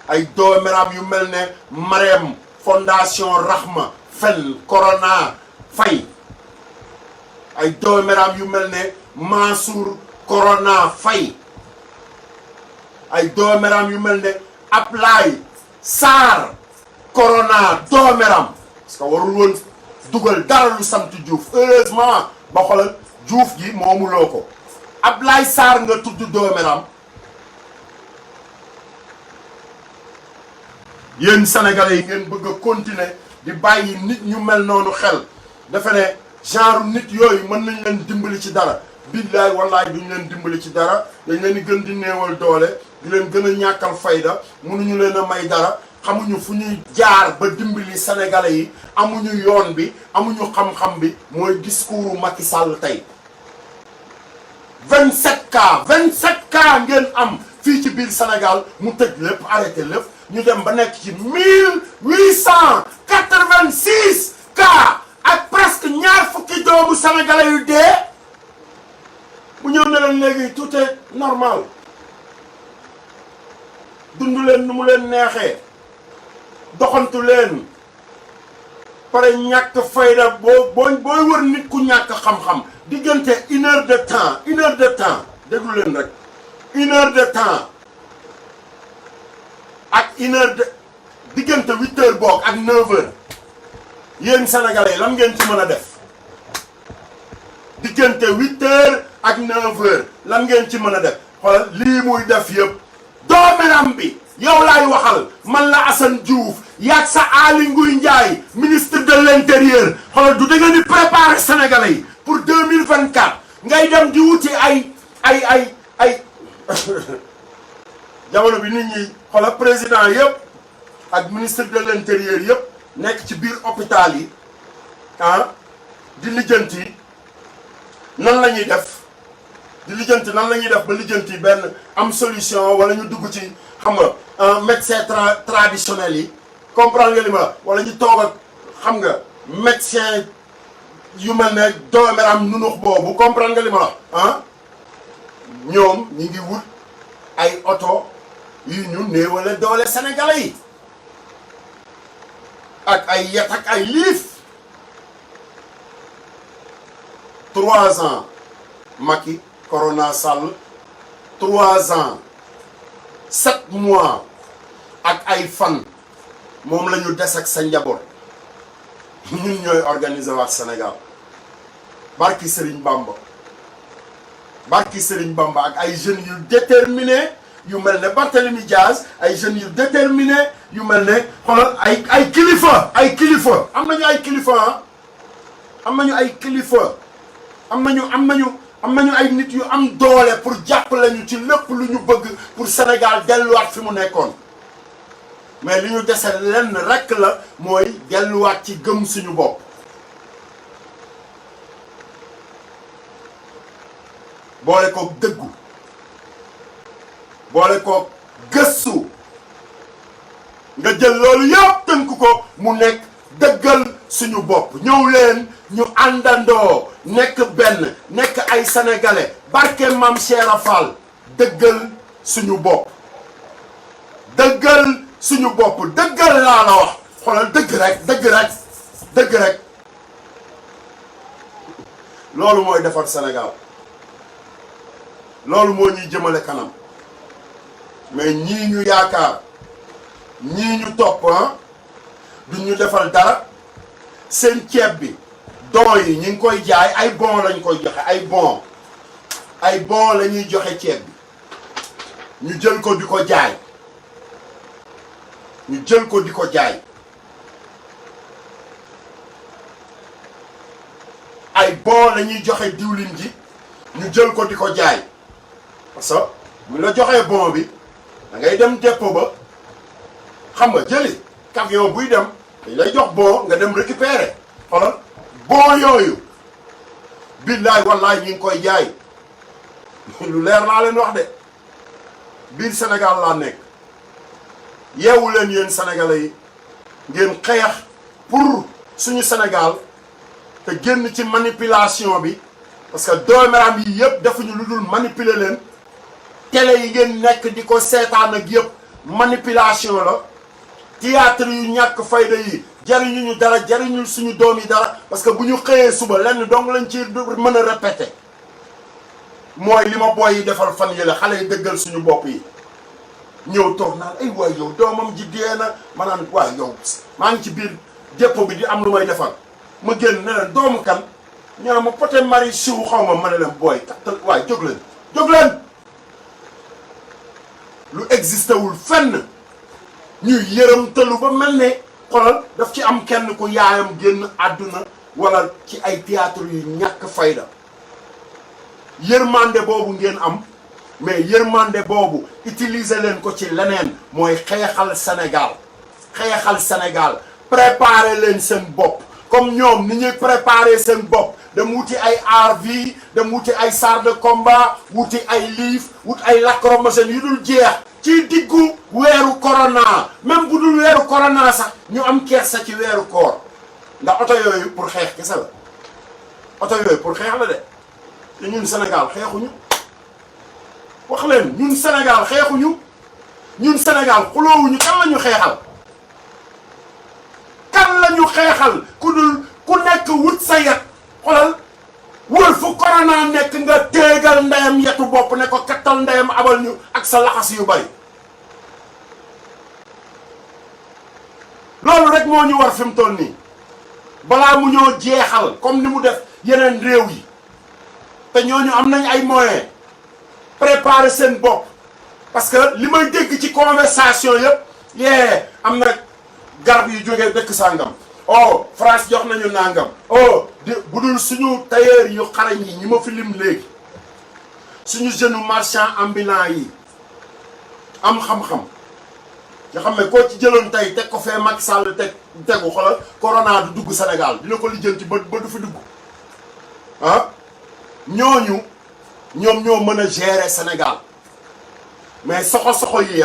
ay dooméram yu mel ne Marème Fondation Rahma fen Corona Faye ay dooméram yu mel ne Mansour Corona Faye ay dooméram yu mel ne Ablaye Sarr Corona dooméram parce que warul woon dugal dara lu sant Diouf heureusement ba xoolal Diouf gi moomuloo ko Ablaye Sarr nga tudd dooméram yéen sénégalais yi ngeen bëgg a continuer di bàyyi nit ñu mel noonu xel dafa ne genre nit yooyu mën nañ leen dimbali ci dara billaay wallaay duñ leen dimbali ci dara dañ leen di gën di néewal doole di leen gën a ñàkkal fayda mënuñu leen a may dara xamuñu fu ñuy jaar ba dimbali sénégalais yi amuñu yoon bi amuñu xam-xam bi mooy discours Macky Sall tey 27 cas ngeen am fii ci biir Sénégal mu tëj lépp arrêté lépp ñu dem ba nekk ci 1886 cas ak presque ñaar fukki doomu sénégalais yu dee bu ñëw ne leen léegi tout est normal dund leen nu mu leen neexee doxantu leen pare ñàkk fayda booy wër nit ku ñàkk xam-xam diggante une heure de temps déglu leen rek 1 heure de temps ak 1 heure de diggante 8 heures boog ak 9 heures yéen sénégalais lan ngeen ci mën a def diggante 8 heures ak 9 heures lan ngeen ci mën a def xoolal lii muy def yëpp doomeram bi yow laay waxal man la Assane Diouf yaag sa Aly Ngouille Ndiaye ministre de l'intérieur xoolal du da ngeen di préparer sénégalais yi pour 2024 ngay dem di wuti ay jamono bi nit ñi xoolal président yëpp ak ministre de l'intérieur yëpp nekk ci biir hôpital yi di lijjanti nan la ñuy def nan la ñuy def ba lijjanti benn am solution wala ñu dugg ci xam nga médecin traditionnel yi comprendre nga li ma wala ñu toog ak xam nga médecin yu mel ne doomeram nunux boobu comprendre nga li ma la ñoom ñi ngi wut ay oto yu ñu néewale doole sénégalais yi ak ay yet ak ay liif 3 ans Macky Corona Sall 3 ans 7 mois ak ay fan moom la ñu des ak sa njaboot ñun ñooy organiser waat Sénégal barki Serigne Bamba ak ay jeunes yu déterminés yu mel ne Barthélémy Diaz ay jeunes yu déterminés yu mel ne xoolal ay kilifa am nañu ay kilifa am nañu ay kilifa am nañu ay nit yu am doole pour jàppale ñu ci lépp lu ñu bëgg pour Sénégal delluwaat fi mu nekkoon mais li ñu dese lenn rekk la mooy delluwaat ci gëm suñu bopp boole koog dëggu boole koog gëstu nga jël loolu yëpp tënk ko mu nekk dëggal suñu bopp ñëw leen ñu àndandoo nekk benn nekk ay sénégalais barke Mame Cheikh Fall dëggal suñu bopp dëggal laa la wax xoolal dëgg rek loolu mooy defar Sénégal loolu moo ñuy jëmale kanam mais ñii ñu yaakaar ñii ñu topp du ñu defal dara seen ceeb bi don yi ñu ngi koy jaay ay bon lañ koy joxe ay bon la ñuy joxe ceeb bi ñu jël ko di ko jaay ay bon la ñuy joxe diwlin ji ñu jël ko di ko jaay parce que bu la joxee bon bi da ngay dem dépôt ba xam nga jëli camion buy dem dañ lay jox bon nga dem récupérer xoolal bon yooyu billaay wallaay ñu ngi koy jaay lu leer laa leen wax de biir Sénégal laa nekk yeewu leen yéen sénégalais yi ngeen xeex pour suñu Sénégal te génn ci manipulation bi parce que doomeram yi yëpp defuñu lu dul manipuler leen télé yi ngeen nekk di ko seetaan ak yëpp manipulation la théâtre yu ñàkk fayda yi jariñu ñu dara jariñu suñu doom yi dara parce que bu ñu xëyee suba lenn dong lañ ci mën a répéter mooy li ma booy yi defal fan yële xale yi dëggal suñu bopp yi ñëw toog naan ay waay yow doomam ji dee na ma naan waay yow maa ngi ci biir dépôt bi di am lu may defal ma génn ne leen doomu kan ñoo ma poté mari siw xaw ma ne leen booy kattal waay jóg leen lu existé wul fenn ñuy yërëm tëlu ba mel ne xolal daf ci am kenn ku yaayam génn àdduna wala ci ay théâtre yu ñàkk fayda yërmande boobu ngeen am mais yërmande boobu utiliser leen ko ci leneen mooy xeexal Sénégal préparer leen seen bopp comme ñoom ni ñuy préparer seen bopp dem wuti ay RV dem wuti ay chars de combat wuti ay liif wut ay lacrymogènes yu dul jeex ci diggu weeru corona même bu dul weeru corona sax ñu am kersa ci weeru koor ndax oto yooyu pour xeex kese la oto yooyu pour xeex la de te ñun Sénégal xeexuñu wax leen ñun Sénégal xeexuñu ñun Sénégal xuloowuñu kan la ñu xeexal ku nekk wut sa yat xoolal wër fu corona nekk nga téegal ndeyam yetu bopp ne ko kattal ndeyam abal ñu ak sa laxas yu bari. loolu rek moo ñu war fi mu toll nii balaa mu ñoo jeexal comme ni mu def yeneen réew yi te ñooñu am nañ ay moyens préparer seen bopp parce que li may dégg ci conversation yëpp am na garab yu jógee dëkk sàngam oh France jox nañu nangam oh bu dul suñu tailleur yu xarañ yi ñi ma fi lim léegi suñu jeune marchand ambulant yi am xam-xam nga xam ne koo ci jëloon tey teg ko fee Macky Sall tegu xoolal corona du dugg Sénégal dina ko lijjanti ba du fi dugg ñooñu ñoom ñoo mën a gérer Sénégal mais soxo yi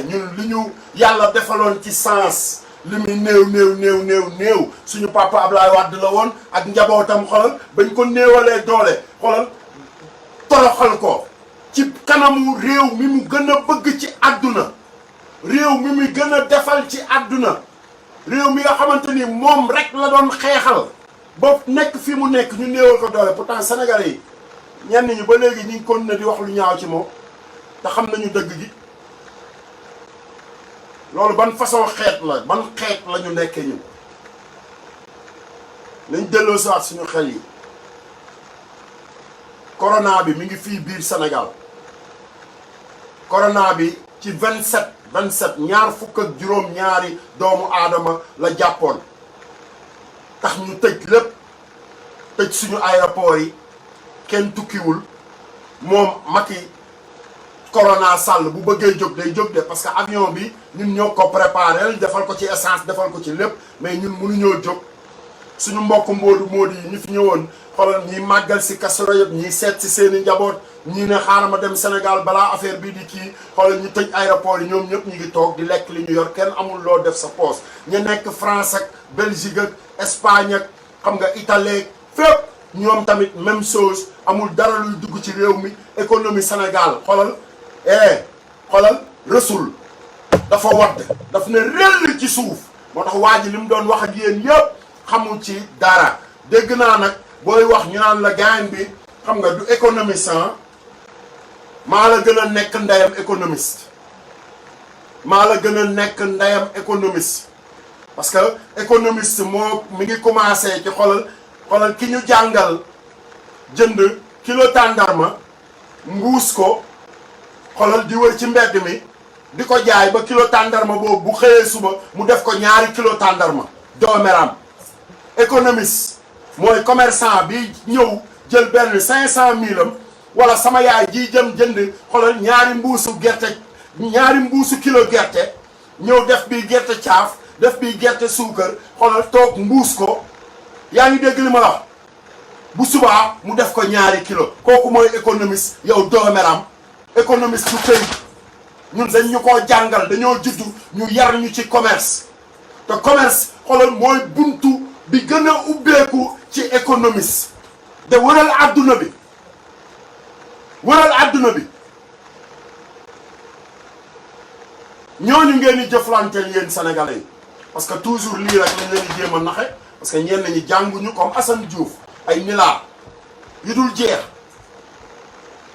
ñun li ñu yàlla defaloon ci sens li muy néew suñu papa Ablaye Wade la woon ak njabootam xoolal bañ ko néewalee doole xoolal toroxal ko ci kanamu réew mi mu gën a bëgg ci àdduna réew mi muy gën a defal ci àdduna réew mi nga xamante ni moom rek la doon xeexal ba nekk fi mu nekk ñu néewal ko doole pourtant Sénégalais yi ñenn ñi ba léegi ñu ngi continué di wax lu ñaaw ci moom te xam nañu dëgg gi loolu ban façon xeet la ñu nekkee ñun nañ delloo si waat suñu xel yi corona bi mi ngi fii biir Sénégal corona bi ci 27 ñaar fukk ak juróom-ñaari doomu aadama la jàppoon tax ñu tëj lépp tëj suñu aéroport yi kenn tukkiwul moom Macky corona Sall bu bëggee jóg day jóg de parce que avion bi ñun ñoo ko préparé defal ko ci essence defal ko ci lépp mais ñun mënuñoo jóg suñu mbokk mboodu yi ñu fi ñëwoon xoolal ñiy màggal si Kazu Rajab ñiy seet si seen i njaboot ñii ne xaaral ma dem Sénégal balaa affaire bii di kii xoolal ñu tëj aéroport yi ñoom ñëpp ñu ngi toog di lekk li ñu yor kenn amul loo def sa poos ñu nekk France ak Belgique ak Espagne ak xam nga Italie fépp ñoom tamit même chose amul dara luy dugg ci réew mi économie Sénégal xoolal rësul dafa wadd daf ne rëll ci suuf moo tax waa ji li mu doon wax ak yéen yëpp xamul ci dara dégg naa nag booy wax ñu naan la gaañ bi xam nga du économiste maa la gën a nekk ndeyam économiste maa la gën a nekk ndeyam économiste parce que économiste moo mi ngi commencé ci xoolal ki ñu jàngal jënd kilo tàndarma nguus ko xoolal di wër ci mbedd mi di ko jaay ba kilo tàndarma boobu bu xëyee suba mu def ko 2 kilo tàndarma doomeram économiste mooy commerçant bi ñëw jël benn 500 000 am wala sama yaay ji jëm jënd xoolal 2 mbuusu gerte 2 mbuusu kilo gerte ñëw def bii gerte caaf def bii gerte suukar xoolal toog mbuus ko yaa ngi dégg li ma la wax bu subaa mu def ko 2 kilo kooku mooy économiste yow doomeram économiste du tey ñun dañ ñu koo jàngal dañoo juddu ñu yar ñu ci commerce te commerce xoolal mooy buntu bi gën a ubbeeku ci économiste de wëral àdduna bi ñooñu ngeen di jëflanteel yéen sénégalais yi parce que toujours lii rek lañ leen di jéem a naxe parce que ñenn ñi jànguñu comme Assane Diouf ay nilaar yu dul jeex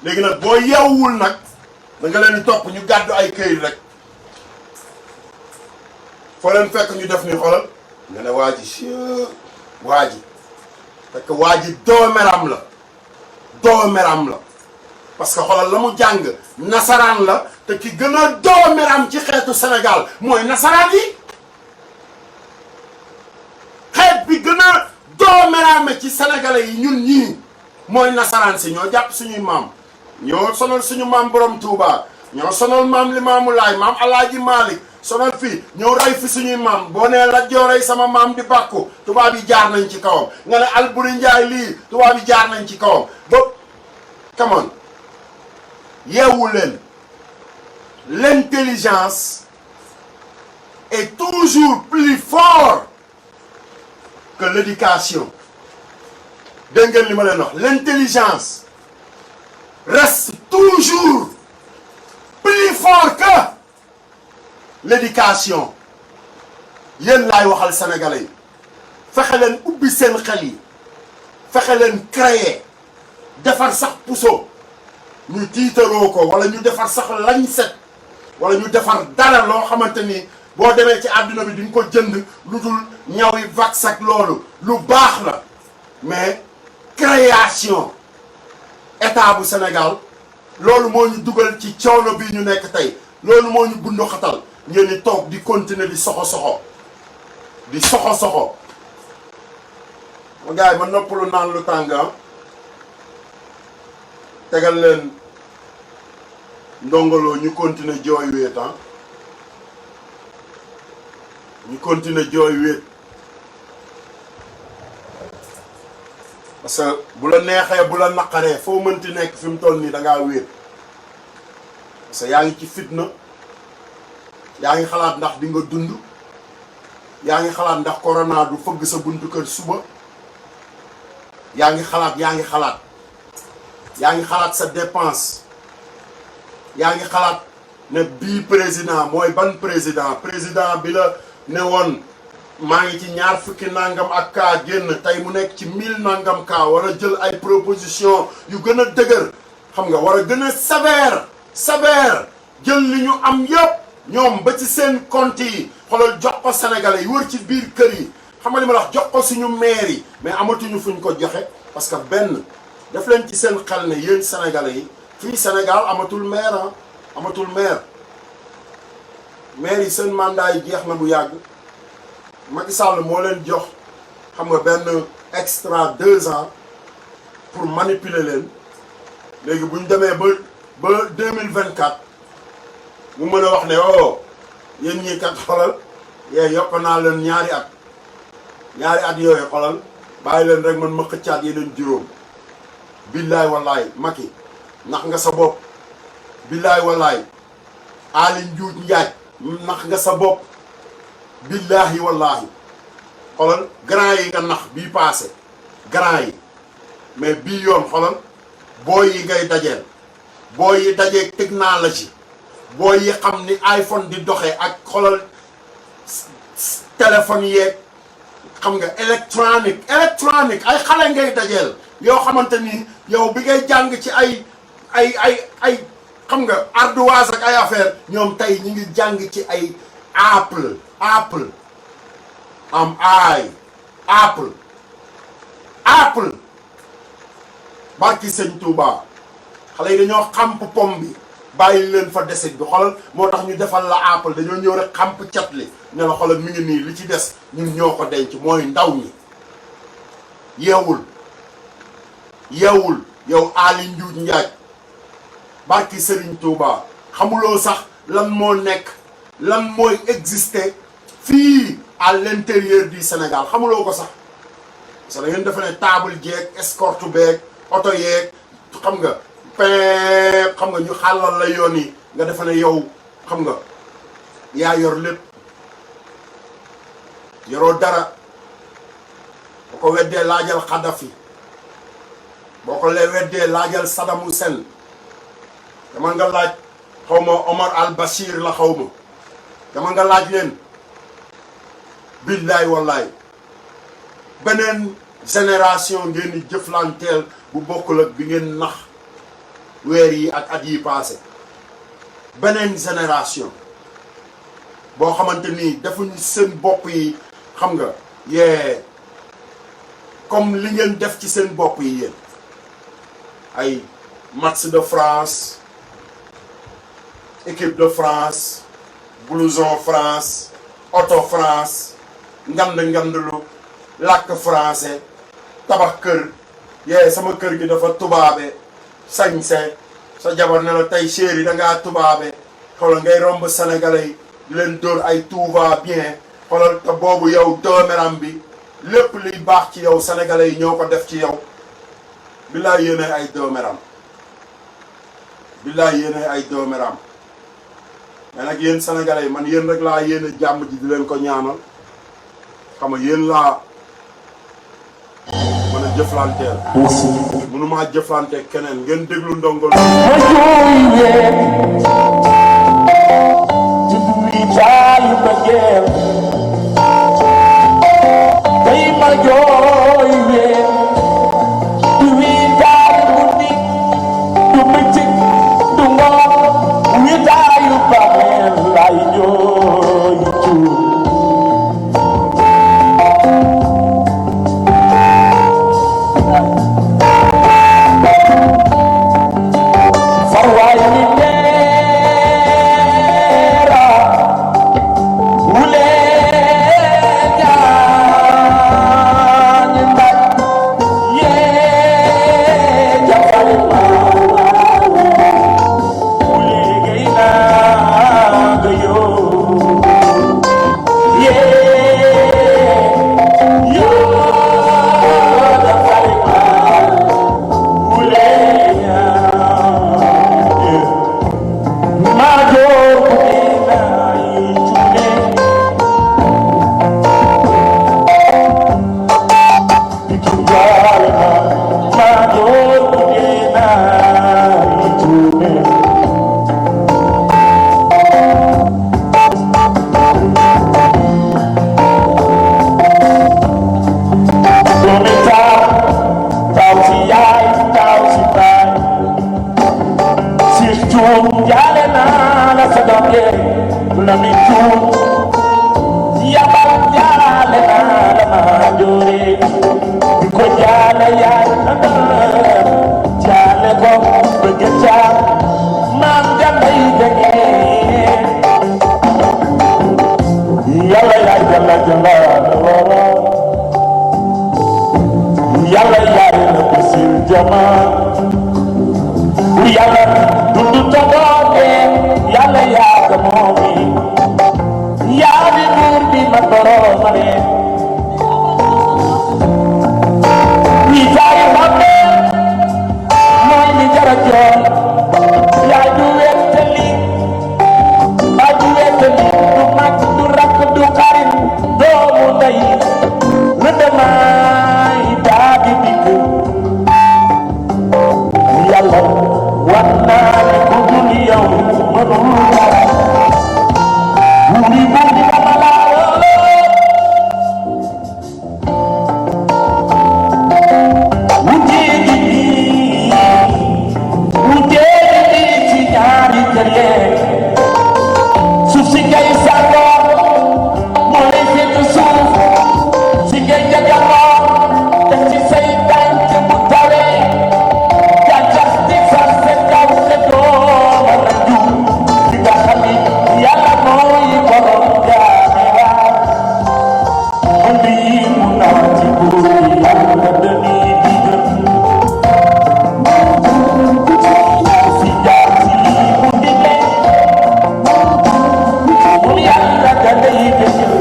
léegi nag boo yeewul nag da nga leen di topp ñu gàddu ay këyit rek foo leen fekk ñu def ni xoolal nga ne waa ji fekk waa ji doomeram la parce que xoolal la mu jàng nasaraan la te ki gën a doomeram ci xeetu Sénégal mooy nasaraan yi xeet bi gën a doomerame ci sénégalais yi ñun ñii mooy nasaraan si ñoo jàpp suñuy maam ñoo sonal suñu maam borom Touba ñoo sonal maam Limaamu Laay maam Alaaji Maalik sonal fii ñëw rey fi suñuy maam boo nee la joorey sama maam di bàkku tubaab yi jaar nañ ci kawam nga ne Alburi Njaay lii tubaab yi jaar nañ ci kawam ba come on yeewu leen l'intelligence est toujours plus fort que l'éducation dégg ngeen li ma leen wax l'intelligence reste toujours plus fort que l'éducation yéen laay waxal sénégalais yi fexe leen ubbi seen xel yi fexe leen créer defar sax puso ñu tiitaroo ko wala ñu defar sax lañ set wala ñu defar dara loo xamante ni boo demee ci àdduna bi di nga ko jënd lu dul ñawi vax ak loolu lu baax la mais création état bu Sénégal loolu moo ñu dugal ci coono bi ñu nekk tey loolu moo ñu bundu xatal ngeen di toog di continuer di soxo ma gars yi ma noppalu naan lu tàng tegal leen ndongoloo ñu continuer jooy wéet ñu continuer jooy wéet parce que bu la neexee bu la naqaree foo mënti nekk fi mu toll nii da ngaa wéet parce que yaa ngi ci fitna yaa ngi xalaat ndax di nga dund yaa ngi xalaat ndax corona du fëgg sa buntu kër suba yaa ngi xalaat sa dépense yaa ngi xalaat ne bii président mooy ban président bi la ne woon maa ngi ci ñaar fukki nangam ak kaa génn tey mu nekk ci 1000 nangam kaa war a jël ay proposition yu gën a dëgër xam nga war a gën a sévère jël li ñu am yëpp ñoom ba ci seen compte yi xoolal jox ko sénégalais yi wër ci biir kër yi xam nga li ma la wax jox ko suñu maire yi mais amatuñu fuñ ko joxe parce que benn def leen ci seen xel ne yéen sénégalais yi fii Sénégal amatul maire maire yi seen mandat yi jeex na bu yàgg Macky Sall moo leen jox xam nga benn extra 2 ans pour manipuler leen léegi bu ñu demee ba 2024 mu mën a wax ne oh yéen ñii kat xolal yokk naa leen ñaari at yooyu xolal bàyyi leen rek man ma xëccaat yeneen juróom billaay wallaay Macky nax nga sa bopp billaay wallaay Aly Ngouille Ndiaye nax nga sa bopp billaahi wallaahi xolal grand yi nga nax bii passé grand yi mais bii yoon xolal booy yi ngay dajeel booy yi dajee technologie booy yi xam ni iPhone di doxee ak xolal téléphone yeeg xam nga électronique ay xale ngay dajeel yoo xamante ni yow bi ngay jàng ci ay xam nga ardoise ak ay affaire ñoom tey ñu ngi jàng ci ay Apple barki sëñ Touba xale yi dañoo xamp pom bi bàyyi leen fa desit bi xolal moo tax ñu defal la Apple dañoo ñëw rek xamp cat li ne la xolal mi ngi nii li ci des ñun ñoo ko denc mooy ndaw ñi yeewul yow Aly Ngouille Ndiaye barki Serigne Touba xamuloo sax lan mooy exister fii à l'intérieur du Sénégal xamuloo ko sax parce que da ngeen defe ne table jeeg escorte beeg oto yeeg xam nga xam nga ñu xàllal la yoon yi nga defe ne yow xam nga yaa yor lépp yoroo dara boo ko weddee laajal Kadhafi boo ko weddee laajal Saddam Hussein dama nga laaj xaw ma Omar al Bashir la xaw ma dama nga laaj leen billaay wallaay beneen génération ngeen di jëflanteel bu bokkul ak bi ngeen nax weer yi ak at yi passé beneen génération boo xamante ni defuñu seen bopp yi xam nga comme li ngeen def ci seen bopp yi yéen ay match de France équipe de France blouson France auto France ngandlu làkk français tabax kër sama kër gi dafa tubaabe sañse sa jabar ne la tey chéri da ngaa tubaabe xoolal ngay romb sénégalais yi di leen dóor ay tout va bien xoolal te boobu yow doomeram bi lépp liy baax ci yow sénégalais yi ñoo ko def ci yow billaay yéene ay doomeram mais nag yéen sénégalais yi man yéen rek laa yéene jàmm ji di leen ko ñaanal xam nga yéen laa mën a jëflanteel mënumaa jëflante keneen ngeen déglu Ndongo Lo ma jooy ween ci duli jaayu bëggeel tey ma jooy ween yàlla yaay jalla jalla wara yàlla yaay la bisil jama yàlla dundu togooge yàlla yaa ko moomi yaa di buur bi ma boromane wi jaay xamme mooy mi jara joon yaa du wettali maa du wettali du mag du rakk du xarit doomu ndey lu demaay daa di dikk yàlla war naa ne ku dul yow mënul dara wuri bundi dama laa wutee gi ci ñaari kër suuf si ngay sàngoor moo lay fekk suuf si ngay jaganoo def ci say tànk bu tawee gàncax di sax sa kaw te doo mën a jiw di nga xam ni yàlla mooy borom jaame waay mën di mu naa ci buur yi yàlla dañuy digal si jaar si lii mu digle mu yàlla da day dëggal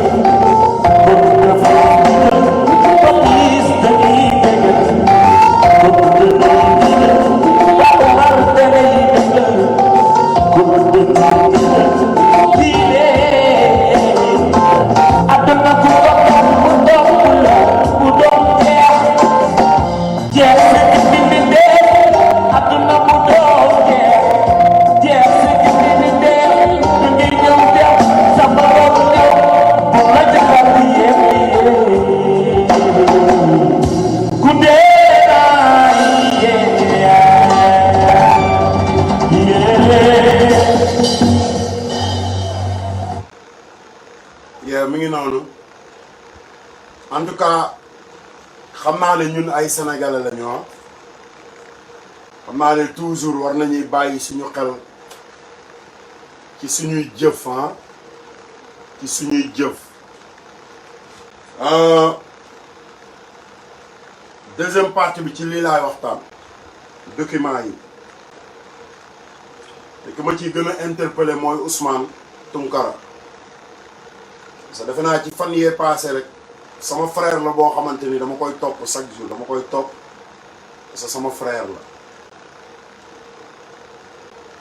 bëgg dafa digal ba gis dañuy dëggal bëgg dañuy digal ba war da day dëggal bëgg dañuy digal diine àdduna ku ko def mu doon la mu doon jeex jeex sa gindi dee àdduna mu doon jeex jeex sa gindi dee ñu ngi ñëw dem sa borom ñëw bu la jaxal di yéem ku dee naa mi ngi noonu en tout cas xam naa ne ñun ay sénégalais la ñu xam naa ne toujours war nañuy bàyyi suñu xel ci suñuy jëf ci suñuy jëf deuxième partie bi ci lii laay waxtaan document yi te ki ma ciy gën a interpellé mooy Ousmane Tounkara parce que defe naa ci fan yee passé rek sama frère la boo xamante ni dama koy topp chaque jour dama koy topp parce que sama frère la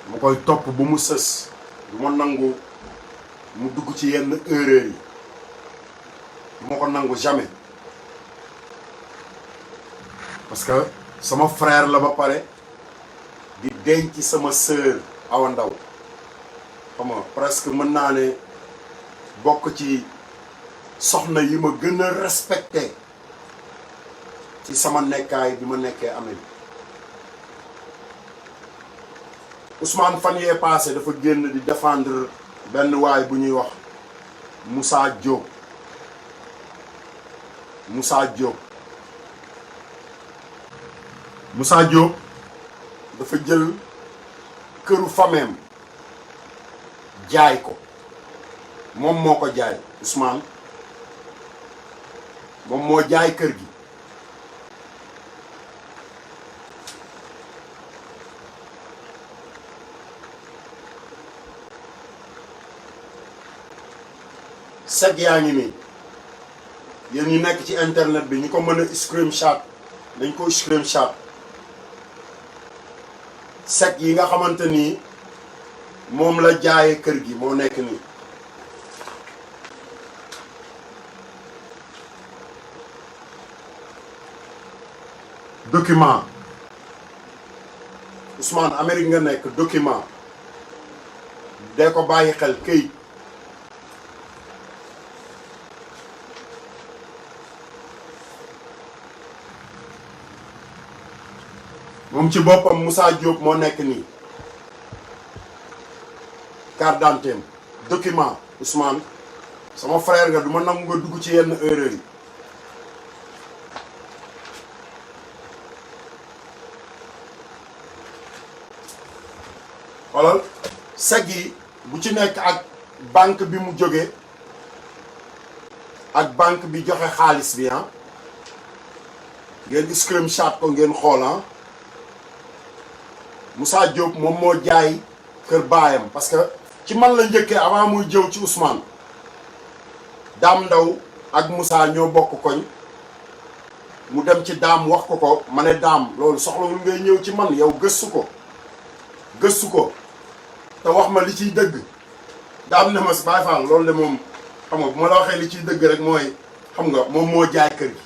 dama koy topp bu mu sës du ma nangu mu dugg ci yenn erreur yi du ma ko nangu jamais parce que sama frère la ba pare di denc sama sœur Awa Ndaw xam nga presque mën naa ne bokk ci soxna yi ma gën a respecté ci sama nekkaay bi ma nekkee Amérique Ousmane fan yee passé dafa génn di défendre benn waay bu ñuy wax Moussa Diop Moussa Diop dafa jël këru fameem jaay ko moom moo ko jaay Ousmane moom moo jaay kër gi seg yaa ngi nii yéen ñi nekk ci internet bi ñu ko mën a screenshot dañ ko screenshot seg yi nga xamante ni moom la jaaye kër gi moo nekk nii document Ousmane Amérique nga nekk document dee ko bàyyi xel këyit moom ci boppam Moussa Diop moo nekk nii carte d'identité document Ousmane sama frère nga du ma nangu nga dugg ci yenn erreur yi xoolal seg yi bu ci nekk ak banque bi mu jógee ak banque bi joxe xaalis bi ngeen screenshot ko ngeen xool Moussa Diop moom moo jaay kër baayam parce que ci man la njëkkee avant muy jëw ci Ousmane. Daam Ndaw ak Moussa ñoo bokk koñ mu dem ci daam wax ko ma ne daam loolu soxlawul ngay ñëw ci man yow gëstu ko te wax ma li ciy dëgg daam ne ma si Baay Faal loolu de moom xam nga bu ma la waxee li ciy dëgg rek mooy xam nga moom moo jaay kër gi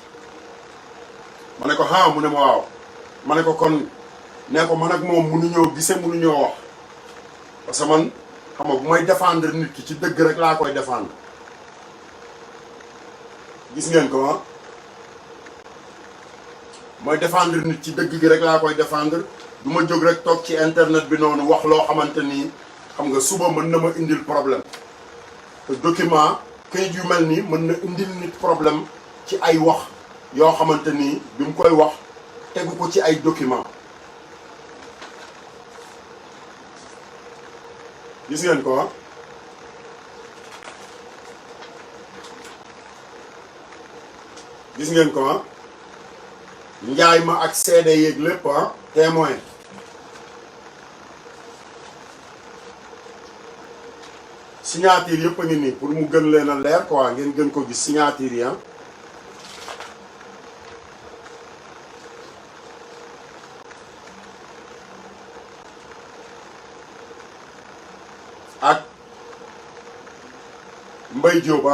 ma ne ko mu ne ma waaw ma ne ko kon ne ko man ak moom mënuñoo gise mënuñoo wax parce que man xam nga bu may défendre nit ki ci dëgg rek laa koy défendre gis ngeen ko mooy défendre nit ci dëgg gi rek laa koy défendre du ma jóg rek toog ci internet bi noonu wax loo xamante ni xam nga suba mën na ma indil problème te document kayit yu mel nii mën na indil nit problème ci ay wax yoo xamante ni bi mu koy wax tegu ko ci ay document gis ngeen ko gis ngeen ko njaay ma ak seede yeeg lépp témoin signature yëpp a ngi nii pour mu gën leen a leer quoi ngeen gën ko gis signature yi ak Mbaye Diop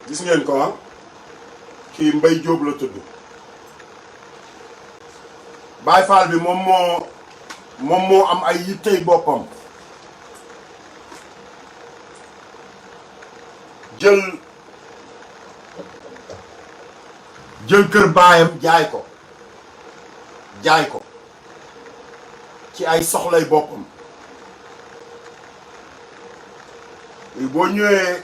gis ngeen ko kii Mbaye Diop la tudd Baay Faal bi moom moo am ay yittey boppam jël kër baayam jaay ko ci ay soxlay boppam boo ñëwee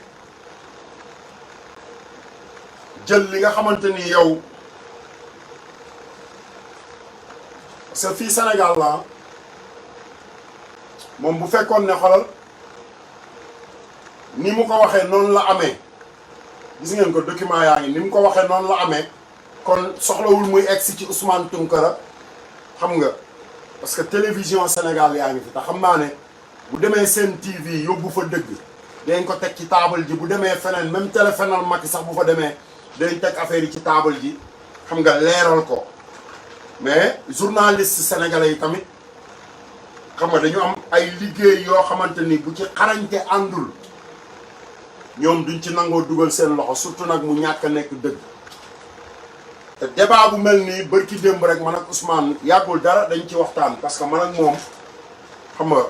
jël li nga xamante ni yow parce que fii Sénégal la moom bu fekkoon ne xolal ni mu ko waxee noonu la amee gis ngeen ko document yaa ngi ni mu ko waxee noonu la amee kon soxlawul muy egsi ci Ousmane Tounkara xam nga parce que télévision Sénégal yaa ngi fi te xam naa ne bu demee seen TV yóbbu fa dëgg dañ ko teg ci taabal ji bu demee feneen même téléphonal Macky sax bu fa demee dañ teg affaire yi ci taabal ji xam nga leeral ko mais journaliste sénégalais yi tamit xam nga dañu am ay liggéey yoo xamante ni bu ci xarañte àndul ñoom duñ ci nangoo dugal seen loxo surtout nag mu ñàkk a nekk dëgg te débat bu mel nii bërki démb rek man ak Ousmane yàggul dara dañ ci waxtaan parce que man ak moom xam nga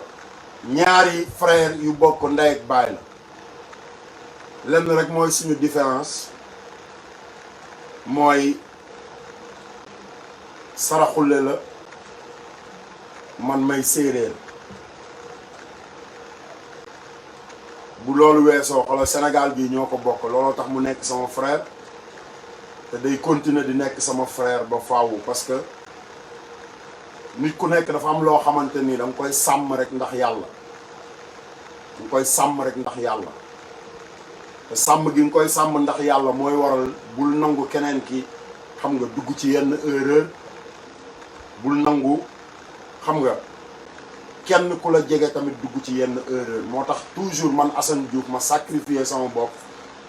ñaari frère yu bokk ndey ak baay la lenn rek mooy suñu différence mooy saraxule la man may séeréer bu loolu weesoo xoolal Sénégal bii ñoo ko bokk looloo tax mu nekk sama frère te day continuer di nekk sama frère ba faawu parce que nit ku nekk dafa am loo xamante ni da nga koy sàmm rek ndax yàlla da nga koy sàmm rek ndax yàlla te sàmm gi nga koy sàmm ndax yàlla mooy waral bul nangu keneen ki xam nga dugg ci yenn erreur bul nangu xam nga kenn ku la jege tamit dugg ci yenn erreur moo tax toujours man Assane Diouf ma sacrifier sama bopp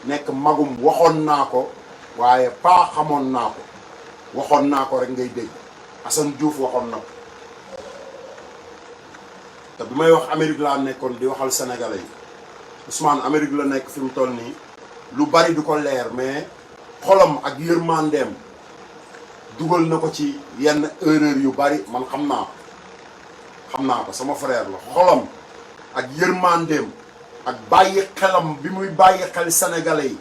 nekk magum waxoon naa ko waaye pas xamoon naa ko waxoon naa ko rek ngay dégg Assane Diouf waxoon na ko te bi may wax Amérique laa nekkoon di waxal sénégalais yi Ousmane Amérique la nekk fi mu toll nii lu bari du ko leer mais xolam ak yërmandeem dugal na ko ci yenn erreur yu bari man xam naa ko sama frère la xolam ak yërmandeem ak bàyyi xelam bi muy bàyyi xel sénégalais yi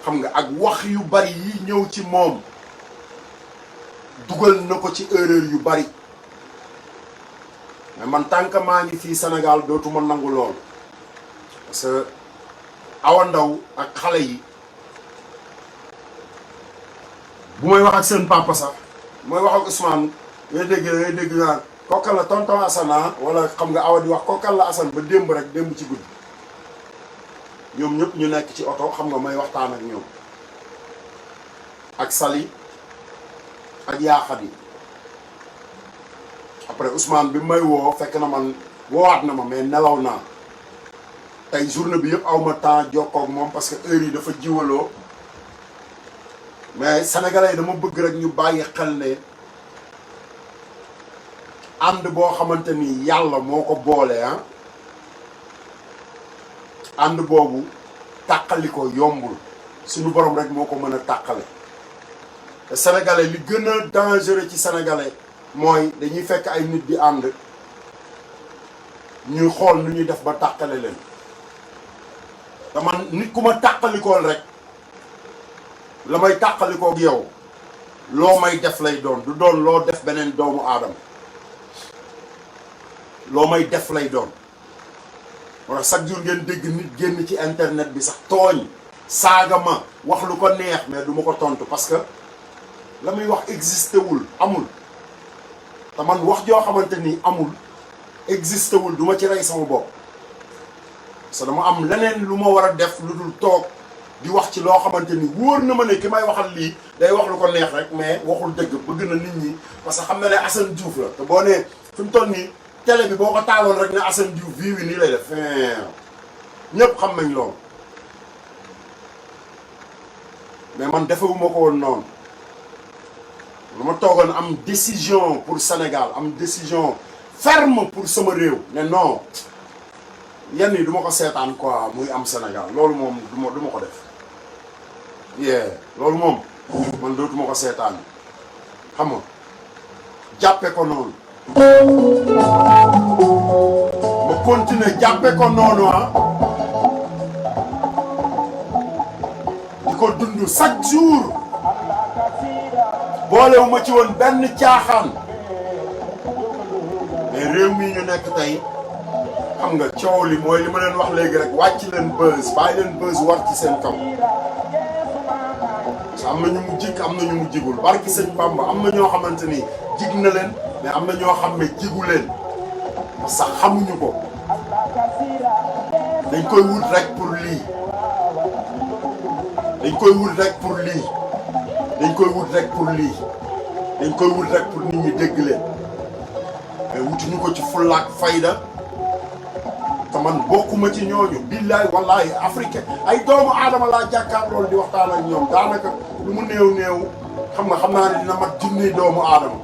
xam nga ak wax yu bari yi ñëw ci moom dugal na ko ci erreur yu bari mais man tant que maa ngi fii Sénégal dootuma nangu loolu parce que Awa Ndaw ak xale yi bu may wax ak seen papa sax mooy wax ak Ousmane ngay dégg naan kokkal la tonton Assane wala xam nga Awa di wax kokkal la Assane ba démb rek démb ci guddi ñoom ñëpp ñu nekk ci oto xam nga may waxtaan ak ñoom ak Sali ak Yaaxat yi après Ousmane bi may woo fekk na man woowaat na ma mais nelaw naa tey journée bi yëpp aw ma temps jokkoo ak moom parce que heure yi dafa jiwaloo mais sénégalais yi dama bëgg rek ñu bàyyi xel ne ànd boo xamante ni yàlla moo ko boole ànd boobu tàqali ko yombul suñu borom rek moo ko mën a tàqale te sénégalais li gën a dangereux ci sénégalais mooy dañuy fekk ay nit di ànd ñuy xool nu ñuy def ba tàqale leen te man nit ku ma tàqalikool rek la may tàqalikoog yow loo may def lay doon du doon loo def beneen doomu aadama loo may def lay doon wala chaque jour ngeen dégg nit génn ci internet bi sax tooñ saaga ma wax lu ko neex mais du ma ko tontu parce que la muy wax existé wul amul te man wax joo xamante ni amul existé wul du ma ci rey sama bopp parce que dama am leneen lu ma war a def lu dul toog di wax ci loo xamante ni wóor na ma ne ki may waxal lii day wax lu ko neex rek mais waxul dëgg bëgg na nit ñi parce que xam na ne Assane Diouf la te boo nee fi mu toll nii télé bi boo ko taaloon rek ne Assane Diouf bii wi nii lay def ñëpp xam nañ loolu mais man defewuma ko woon noonu lu ma toogoon am décision pour Sénégal am décision ferme pour sama réew ne non yenn yi du ma ko seetaan quoi muy am Sénégal loolu moom du ma ko def loolu moom man dootuma ko seetaan xam nga jàppe ko noonu ma continuer jàppe ko noonu di ko dund chaque jour boolewu ma ci woon benn caaxaan mais réew mii ñu nekk tey xam nga coow li mooy li ma leen wax léegi rek wàcc leen buzz bàyyi leen buzz war ci seen kaw am na ñu mu jig am na ñu mu jigul barki sëñ Bamba am na ñoo xamante ni jig na leen mais am na ñoo xam ne jigu leen parce que xamuñu ko dañ koy wut rek pour lii dañ koy wut rek pour lii dañ koy wut rek pour lii dañ koy wut rek pour nit ñi dégg leen mais wutuñu ko ci fullaak fayda te man bokkuma ci ñooñu billaay wallahi africain ay doomu aadama laa jàkkaar loolu di waxtaan ak ñoom daanaka lu mu néew néew xam naa ne dina mat junniy doomu aadama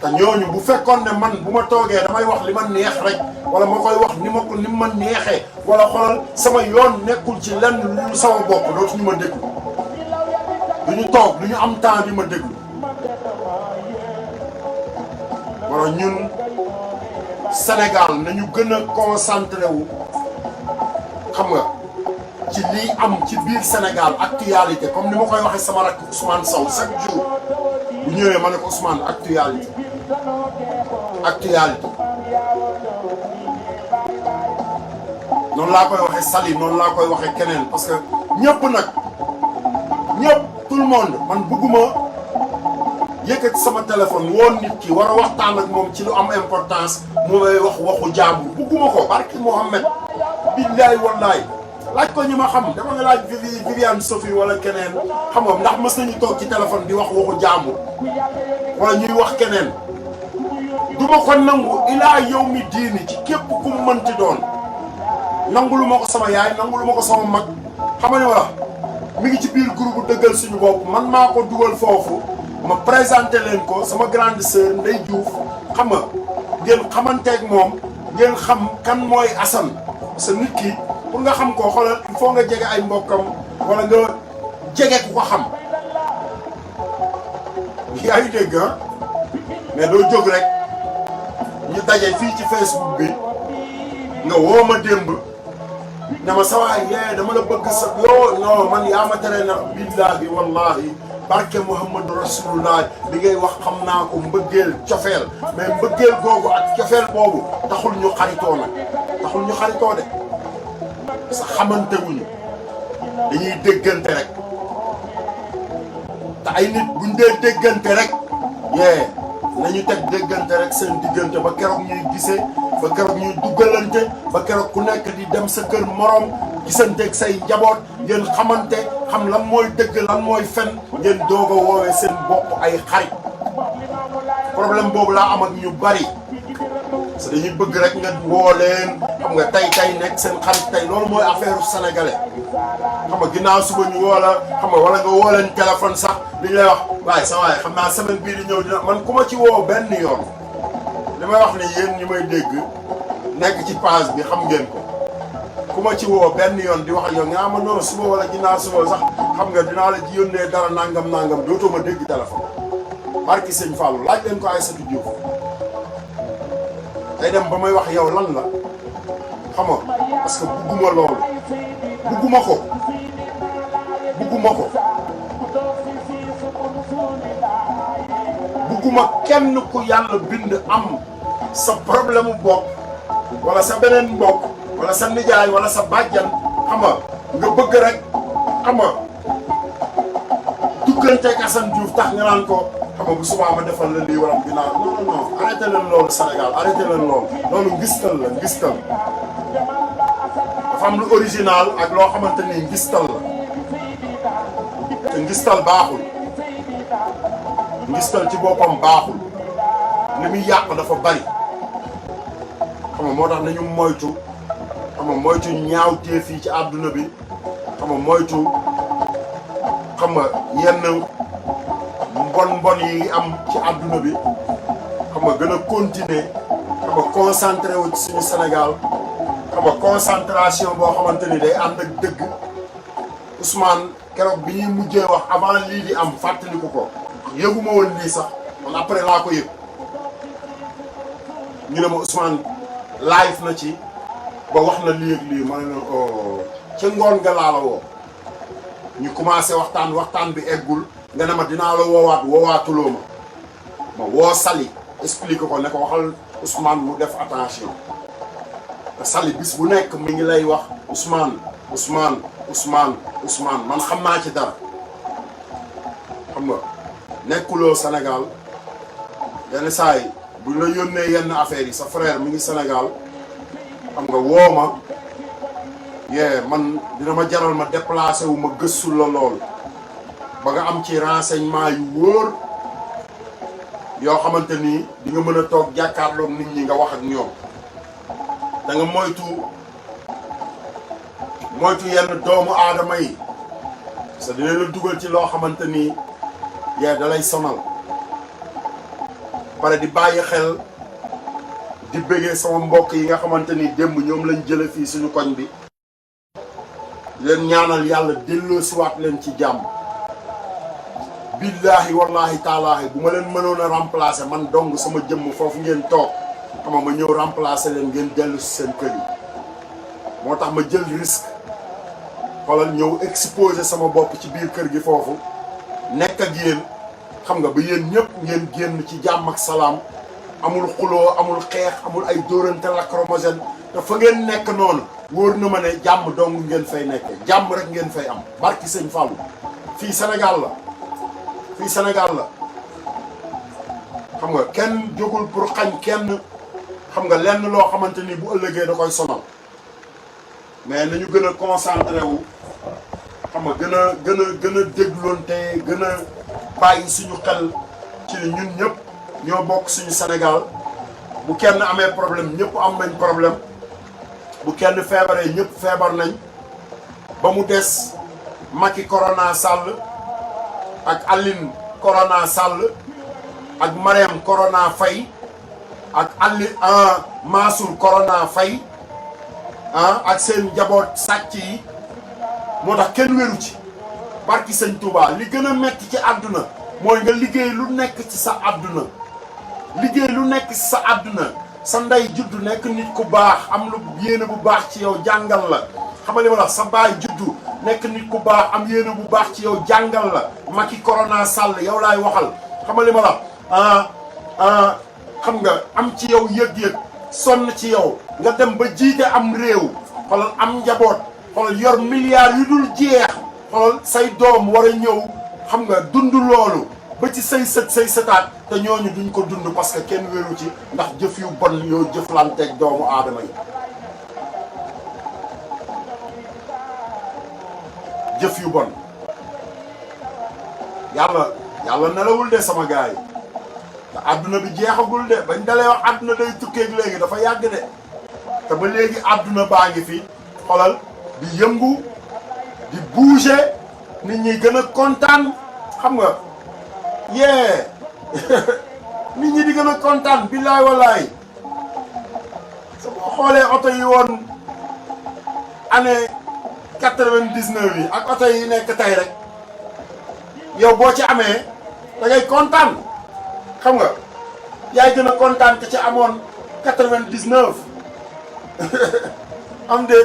te ñooñu bu fekkoon ne man bu ma toogee damay wax li ma neex rek wala ma koy wax ni ma neexee wala xoolal sama yoon nekkul ci lenn lu sama bopp dootuñu ma déglu duñu toog duñu am temps di ma déglu wala ñun Sénégal nañu gën a concentré wu xam nga ci lii am ci biir Sénégal actualité comme ni ma koy waxee sama rakk Ousmane Sow chaque jour bu ñëwee ma ne ko Ousmane actualité noonu laa koy waxee Sali noonu laa koy waxee keneen parce que ñëpp tout le monde man bëgguma yëkkati sama téléphone woon nit ki war a waxtaan ak moom ci lu am importance mu may wax waxu jàmbur bëgguma ko barki Mohamed billaay wallaay laaj ko ñi ma xam dama nga laaj Viviane Sophie wala keneen xam nga ndax mës nañu toog ci téléphone di wax waxu jàmbur wala ñuy wax keneen duma ko nangu ilaa yow mi diini ci képp ku mu mënti doon nangu lu ma ko sama yaay nangu lu ma ko sama mag xam nga wala mi ngi ci biir groupe dëggal suñu bopp man maa ko dugal foofu ma présenté leen ko sama grande sœur Ndeye Diouf xam nga ngeen xamanteeg moom ngeen xam kan mooy Assane parce que nit ki pour nga xam koo xoolal il faut nga jege ay mbokkam wala nga jege ku ko xam yaa ngi dégg mais doo jóg rek ñu daje fii ci Facebook bi nga woo ma démb ne ma sawaay yee dama la bëgg sa yoo non man yaa ma tere na billahi wallahi barke Muhammadu Rasulullah li ngay wax xam naa ko mbëggeel cofeel mais mbëggeel googu ak cofeel boobu taxul ñu xaritoo nag taxul ñu xaritoo de sa xamante wuñu dañuy déggante rek te ay nit buñ dee déggante rek yee nañu teg déggante rek seen diggante ba keroog ñuy gisee ba keroog ñuy duggalante ba keroog ku nekk di dem sa kër morom gisanteeg say njaboot ngeen xamante xam lan mooy dëgg lan mooy fen ngeen doog a woowee seen bopp ay xarit problème boobu laa am ak ñu bari parce que dañuy bëgg rek nga woo leen xam nga tey nekk seen xarit tey loolu mooy affaire sénégalais xam nga ginnaaw suba ñu woo la xam nga wala nga woo leen téléphone sax li ñu lay wax waaye sa waay xam naa semaine bii di ñëw dina man ku ma ci woo benn yoon li may wax ni yéen ñi may dégg nekk ci page bi xam ngeen ko ku ma ci woo benn yoon di wax ak yow nga ma noonu suba wala ginnaaw suba sax xam nga dinaa la ji yónnee dara nangam dootoo ma dégg téléphone barki sëñ Fallou laaj leen ko Aïssatou Diouf day dem ba may wax yow lan la xam nga parce que bugguma loolu bugguma ko bugguma kenn ku yàlla bind am sa problème bopp wala sa beneen mbokk wala sa nijaay wala sa bàjjan xam nga bëgg rek xam nga dugganteeg Assane Diouf tax nga naan ko xam nga bu subaa ma defal la lii wala ginnaaw non arrêté leen loolu Sénégal arrêté leen loolu ngistal la ngistal dafa am lu original ak loo xamante ni ngistal la te ngistal baaxul ngistal ci boppam baaxul li muy yàq dafa bari xam nga moo tax nañu moytu xam nga moytu ñaawteef yi ci àdduna bi xam nga moytu xam nga yenn mbon yi am ci àdduna bi xam nga gën a continuer xam nga concentré wu ci suñu Sénégal xam nga concentration boo xamante ni day ànd ak dëgg Ousmane keroog bi ñuy mujjee wax avant lii di am fàttaliku ko yëguma woon lii sax man après laa ko yëg ñu ne ma Ousmane live na ci ba wax na lii ak lii ma ne ca ngoon nga laa la woo ñu commencé waxtaan bi eggul nga ne ma dinaa la woowaatuloo ma woo Sali expliqué ko ne ko waxal Ousmane mu def attention te Sali bis bu nekk mi ngi lay wax Ousmane man xam naa ci dara xam nga nekkuloo Sénégal yenn saa yi bu la yónnee yenn affaires yi sa frère mi ngi Sénégal xam nga woo ma man dina ma jaral ma déplacé wu ma gëstu la lool ba nga am ci renseignement yu wóor yoo xamante ni di nga mën a toog jàkkaarloog nit ñi nga wax ak ñoom da nga moytu yenn doomu aadama yi parce que dina la dugal ci loo xamante ni da lay sonal pare di bàyyi xel di bëggee sama mbokk yi nga xamante ni démb ñoom lañ jële fii suñu koñ bi leen ñaanal yàlla delloo siwaat leen ci jàmm billaahi wallaahi taalaahi bu ma leen mënoon a remplacer man dong sama jëmm foofu ngeen toog xam nga ma ñëw remplacer leen ngeen dellu si seen kër yi moo tax ma jël risque xoolal ñëw exposer sama bopp ci biir kër gi foofu nekk ak yéen xam nga ba yéen ñëpp ngeen génn ci jàmm ak salaam amul xuloo amul xeex amul ay dóorante lacrymogène te fa ngeen nekk noonu wóor na ma ne jàmm dong ngeen fay nekkee jàmm rek ngeen fay am barki sëñ Fallou fii Sénégal la xam nga kenn jógul pour xañ kenn xam nga lenn loo xamante ni bu ëllëgee da koy sonal mais nañu gën a concentré wu xam nga gën a dégloonte gën a bàyyi suñu xel ci ni ñun ñëpp ñoo bokk suñu Sénégal bu kenn amee problème ñëpp am nañ problème bu kenn feebaree ñëpp feebar nañ ba mu des Macky Corona Sall ak Aline Corona Sall ak Marème Corona Faye ak Mansour Corona Faye ak seen njaboot sàcc yi moo tax kenn wéru ci barki sëñ Touba li gën a metti ci àdduna mooy nga liggéey lu nekk ci sa àdduna sa ndey juddu nekk nit ku baax am lu yéene bu baax ci yow jàngal la xam nga li ma la sa baay juddu nekk nit ku baax am yéene bu baax ci yow jàngal la Macky Corona Sall yow laay waxal xam nga li ma la xam nga am ci yow yëg-yëg sonn ci yow nga dem ba jiite am réew xoolal am njaboot xoolal yor milliards yu dul jeex xoolal say doom war a ñëw xam nga dund loolu ba ci say sët say sëtaat te ñooñu duñ ko dund parce que kenn wéru ci ndax jëf yu bon yoo jëflanteeg doomu aadama yi jëf yu bon yàlla nelawul de sama gars yi te àdduna bi jeexagul de bañ dalee wax àdduna day tukkeeg léegi dafa yàgg de te ba léegi àdduna baa ngi fi xolal di yëngu di bouger nit ñi gën a kontaan xam nga yee nit ñi di gën a kontaan billaay wallaay sa boo xoolee oto yi woon année 99 yi ak oto yi nekk tey rek yow boo ci amee da ngay kontaan xam nga yaay gën a kontaan que ci amoon 99 am de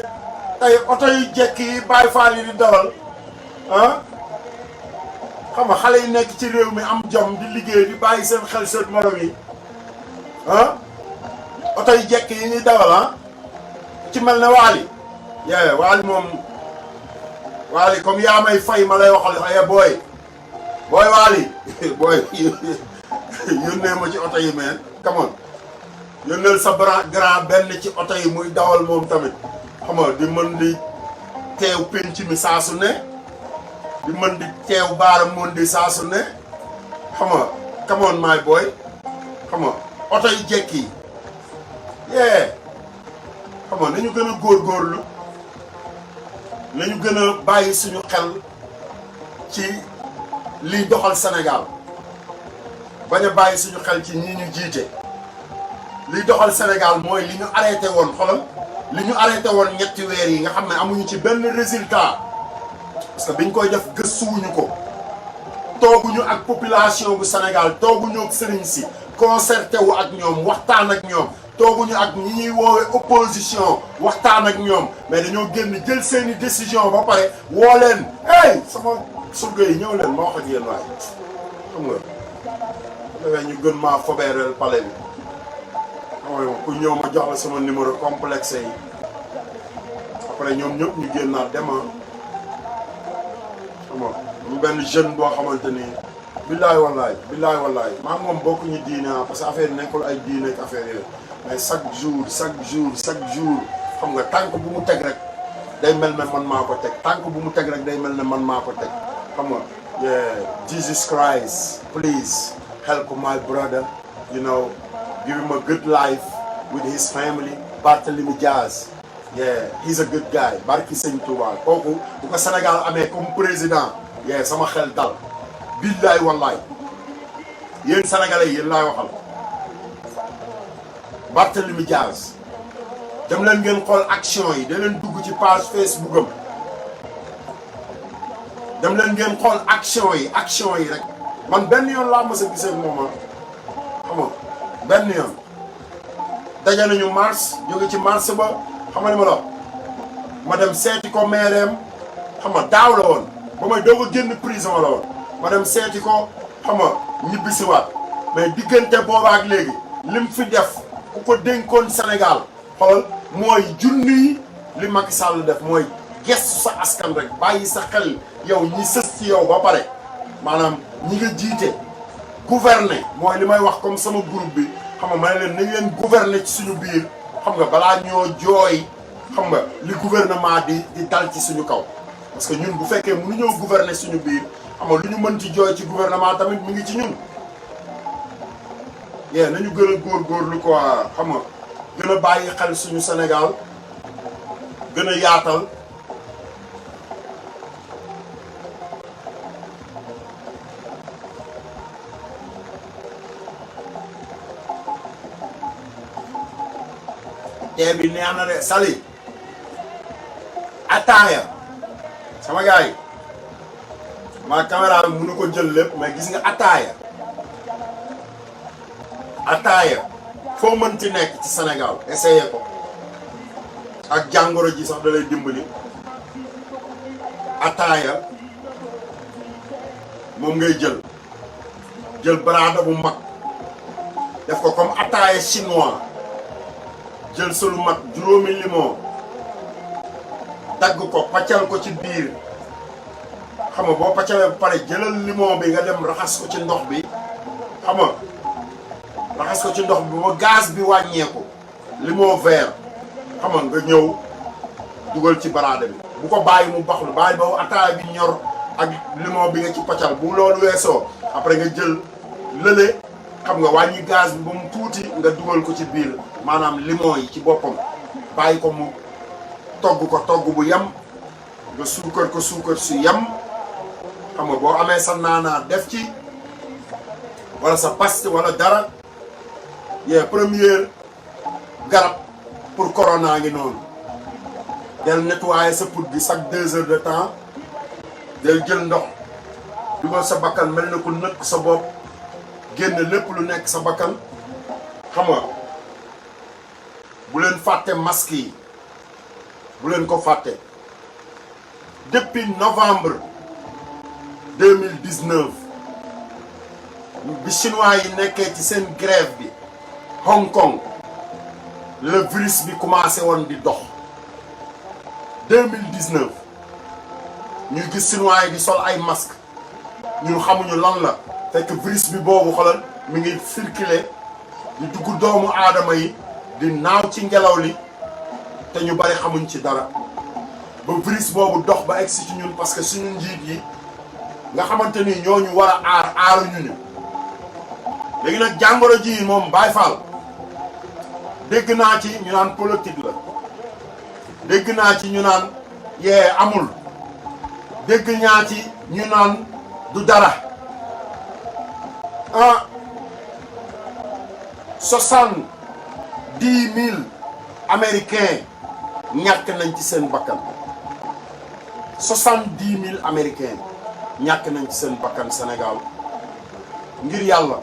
tey oto yu jekk yi Baay Faal yi di dawal ah xam nga xale yi nekk ci réew mi am jom di liggéey di bàyyi seen xel seen morom yi ah oto yu jekk yi ñuy dawal ah ci mel ne Waali yee Waali moom Waali comme yaa may fay ma lay waxal ay booy Waali booy yónnee ma ci oto yi meen come on yónneel sa grand benn ci oto yi muy dawal moom tamit xam nga di mën di teew penc mi saa su ne di mën di teew baara mën di saa su ne xam nga come on my boy xam nga oto yi jekki yee xam nga nañu gën a góorgóorlu nañu gën a bàyyi suñu xel ci liy doxal Sénégal bañ a bàyyi suñu xel ci ñi ñu jiite liy doxal Sénégal mooy li ñu arrêté woon xolal li ñu arrêté woon ñetti weer yi nga xam ne amuñu ci benn résultat parce que biñ koy def gëstuwuñu ko tooguñu ak population bu Sénégal tooguñu ak sëriñ si concerté wu ak ñoom waxtaan ak ñoom tooguñu ak ñi ñuy woowee opposition waxtaan ak ñoom mais dañoo génn jël seeni décision ba pare woo leen hey sama surga yi ñëw leen ma wax ak yéen waay xam nga dafay ñu gën maa fobeereel palais bi xam nga ku ñëw ma jox la sama numéro complexe yi après ñoom ñëpp ñu génnaat dema xam nga mu benn jeune boo xamante ni billaay wallaay maa ngi moom bokk ñu diine parce que affaire yi nekkul ay diine ak affaire yooyu mais chaque jour xam nga tànk bu mu teg rek day mel ne man maa ko teg tànk bu mu teg rek day mel ne man maa ko teg xam nga Jesus Christ please help my brother you know give him a good life with his family Barthélémy Diaz he's a good guy barki Sëñ Touba kooku bu ko Sénégal amee comme président sama xel dal billaay wallaay yéen sénégalais yéen laay waxal Barthélémy Diaz dem leen ngeen xool action yi da leen dugg ci page Facebook am dem leen ngeen xool action yi rek man benn yoon laa mës a gisee moom xam nga benn yoon daje nañu mars jóge ci mars ba xam nga ni ma la ma dem seeti ko meereem xam nga daaw la woon ba may doog a génn prison la woon ma dem seeti ko xam nga ñibbisiwaat mais diggante booba ak léegi lim fi def ku ko dénkoon Sénégal xool mooy junni li Macky Sall def mooy gestu sa askan rek bàyyi sa xel yow ñi sës ci yow ba pare maanaam ñi nga jiite gouverner mooy li may wax comme sama groupe bi xam nga ma ne leen nañ leen gouverner ci suñu biir xam nga balaa ñoo jooy xam nga li gouvernement di dal ci suñu kaw parce que ñun bu fekkee mënuñoo gouverner suñu biir xam nga lu ñu mën ci jooy ci gouvernement tamit mu ngi ci ñun nañu gën a góorgóorlu quoi xam nga gën a bàyyi xel suñu Sénégal gën a yaatal tee bi neex na de sali ataaya sama gars yi ma caméra bi mënu ko jël lépp mais gis nga ataaya foo mënti nekk ci Sénégal essayé ko ak jàngoro ji sax da lay dimbali ataaya moom ngay jël baraada bu mag def ko comme ataaya chinois jël sa lu mat juróomi limon dagg ko paccal ko ci biir xam nga boo paccalee ba pare jëlal limon bi nga dem raxas ko ci ndox bi xam nga raxas ko ci ndox bi ba gaz bi wàññeeku limon vert xam nga ñëw dugal ci baraade bi bu ko bàyyi mu baxlu bàyyi ba ataaya bi ñor ak limon bi nga ci paccal bu loolu weesoo après nga jël lële xam nga wàññi gaz bi ba mu tuuti nga dugal ko ci biir maanaam limon yi ci boppam bàyyi ko mu togg ko togg bu yem nga suukar ko suukar su yem xam nga boo amee sa naanaa def ci wala sa paste wala dara yee première garab pour corona ngi noonu del nettoyer sa put gi chaque 2 heures de temps del jël ndox dugal sa bakkan mel na ku nëkk sa bopp génn lépp lu nekk sa bakkan xam nga bu leen fàtte masque yi bu leen ko fàtte depuis novembre 2019 bi chinois yi nekkee ci seen grève bi Hong Kong le virus bi commencé woon di dox 2019 ñuy gis chinois yi di sol ay masque ñun xamuñu lan la fekk virus bi boobu xoolal mi ngi circuler di dugg doomu aadama yi di naaw ci ngelaw li te ñu bari xamuñ ci dara ba virus boobu dox ba egsi ci ñun parce que suñu njiit yi nga xamante ni ñooñu war a aaruñu ñu léegi nag jàngoro ji moom Baye Fall dégg naa ci ñu naan politique la dégg naa ci ñu naan yee amul dégg ñaa ci ñu naan du dara 70 000 américains ñàkk nañ ci seen bakkan 70 000 américains ñàkk nañ ci seen bakkan Sénégal ngir yàlla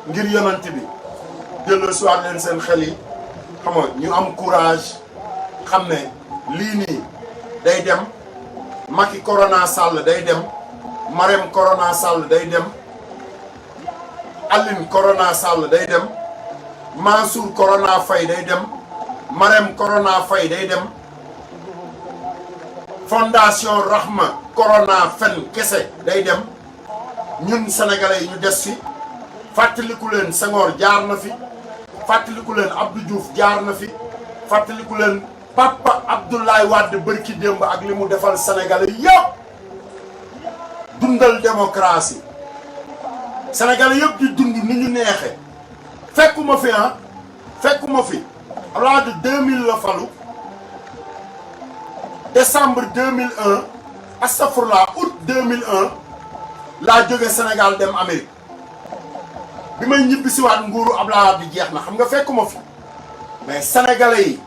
ngir yonent bi dellu siwaat leen seen xel yi xam nga ñu am courage xam ne lii nii day dem Macky Corona Sall day dem Marème Corona Sall day dem Aline Corona Sall day dem Mansour Corona Faye day dem Marème Corona Faye day dem Fondation Rahma Corona fen kese day dem ñun sénégalais yi ñu des fi fàttaliku leen Senghor jaar na fi fàttaliku leen Abdou Diouf jaar na fi fàttaliku leen Papa Abdoulaye Wade bërki démb ak li mu defal sénégalais yëpp dundal démocratie sénégalais yëpp di dund ni ñu neexe fekkuma fi fekkuma fi Abdoulaye Wade 2000 la falu décembre 2001 astafurlah août 2001 laa jóge Sénégal dem Amérique bi may ñibbi si waat nguuru Abdoulaye Wade jeex na xam nga fekkuma fi mais sénégalais yi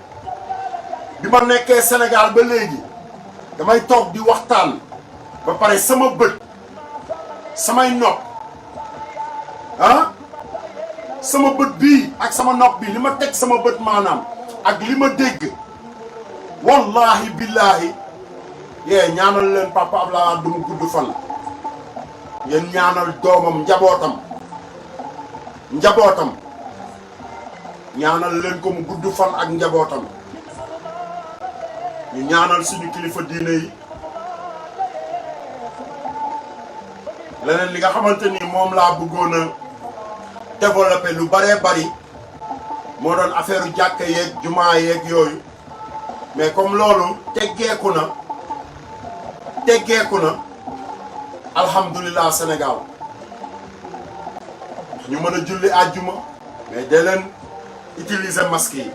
bi ma nekkee Sénégal ba léegi damay toog di waxtaan ba pare sama bët samay nopp sama bët bii ak sama nopp bi li ma teg sama bët maanaam ak li ma dégg wallahi billahi yee ñaanal leen papa Abdoulaye Wade du mu gudd fan yéen ñaanal doomam njabootam ñaanal leen ko mu gudd fan ak njabootam ñu ñaanal suñu kilifa diine yi leneen li nga xamante ni moom laa bëggoon a développer lu baree bari moo doon affaire jàkka yeeg jumaa yeeg yooyu mais comme loolu teggeeku na alhamdulilah Sénégal ñu mën a julli àjjuma mais dee leen utiliser masque yi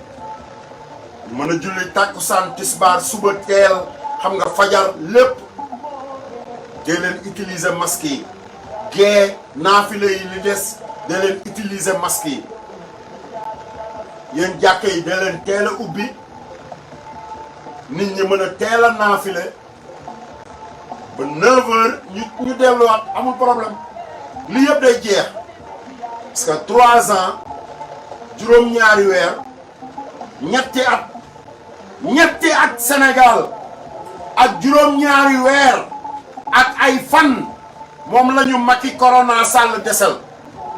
ñu mën a julli takkusaan tisbaar suba teel xam nga fajar lépp dee leen utiliser masque yi gee naafile yi li des dee leen utiliser masque yi yéen jàkka yi dee leen teel a ubbi nit ñi mën a teel a naafile ba 9h ñu delluwaat amul problème li yëpp day jeex parce que 3 ans juróom-ñaari weer ñetti at Sénégal ak juróom-ñaari weer ak ay fan moom la ñu Macky Corona Sall desel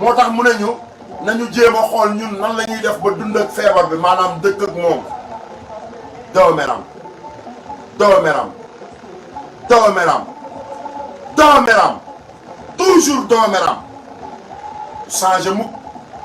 moo tax mu ne ñu nañu jéem a xool ñun nan la ñuy def ba dund ak feebar bi maanaam dëkk ak moom doomeram doomeram toujours doomeram changé mukk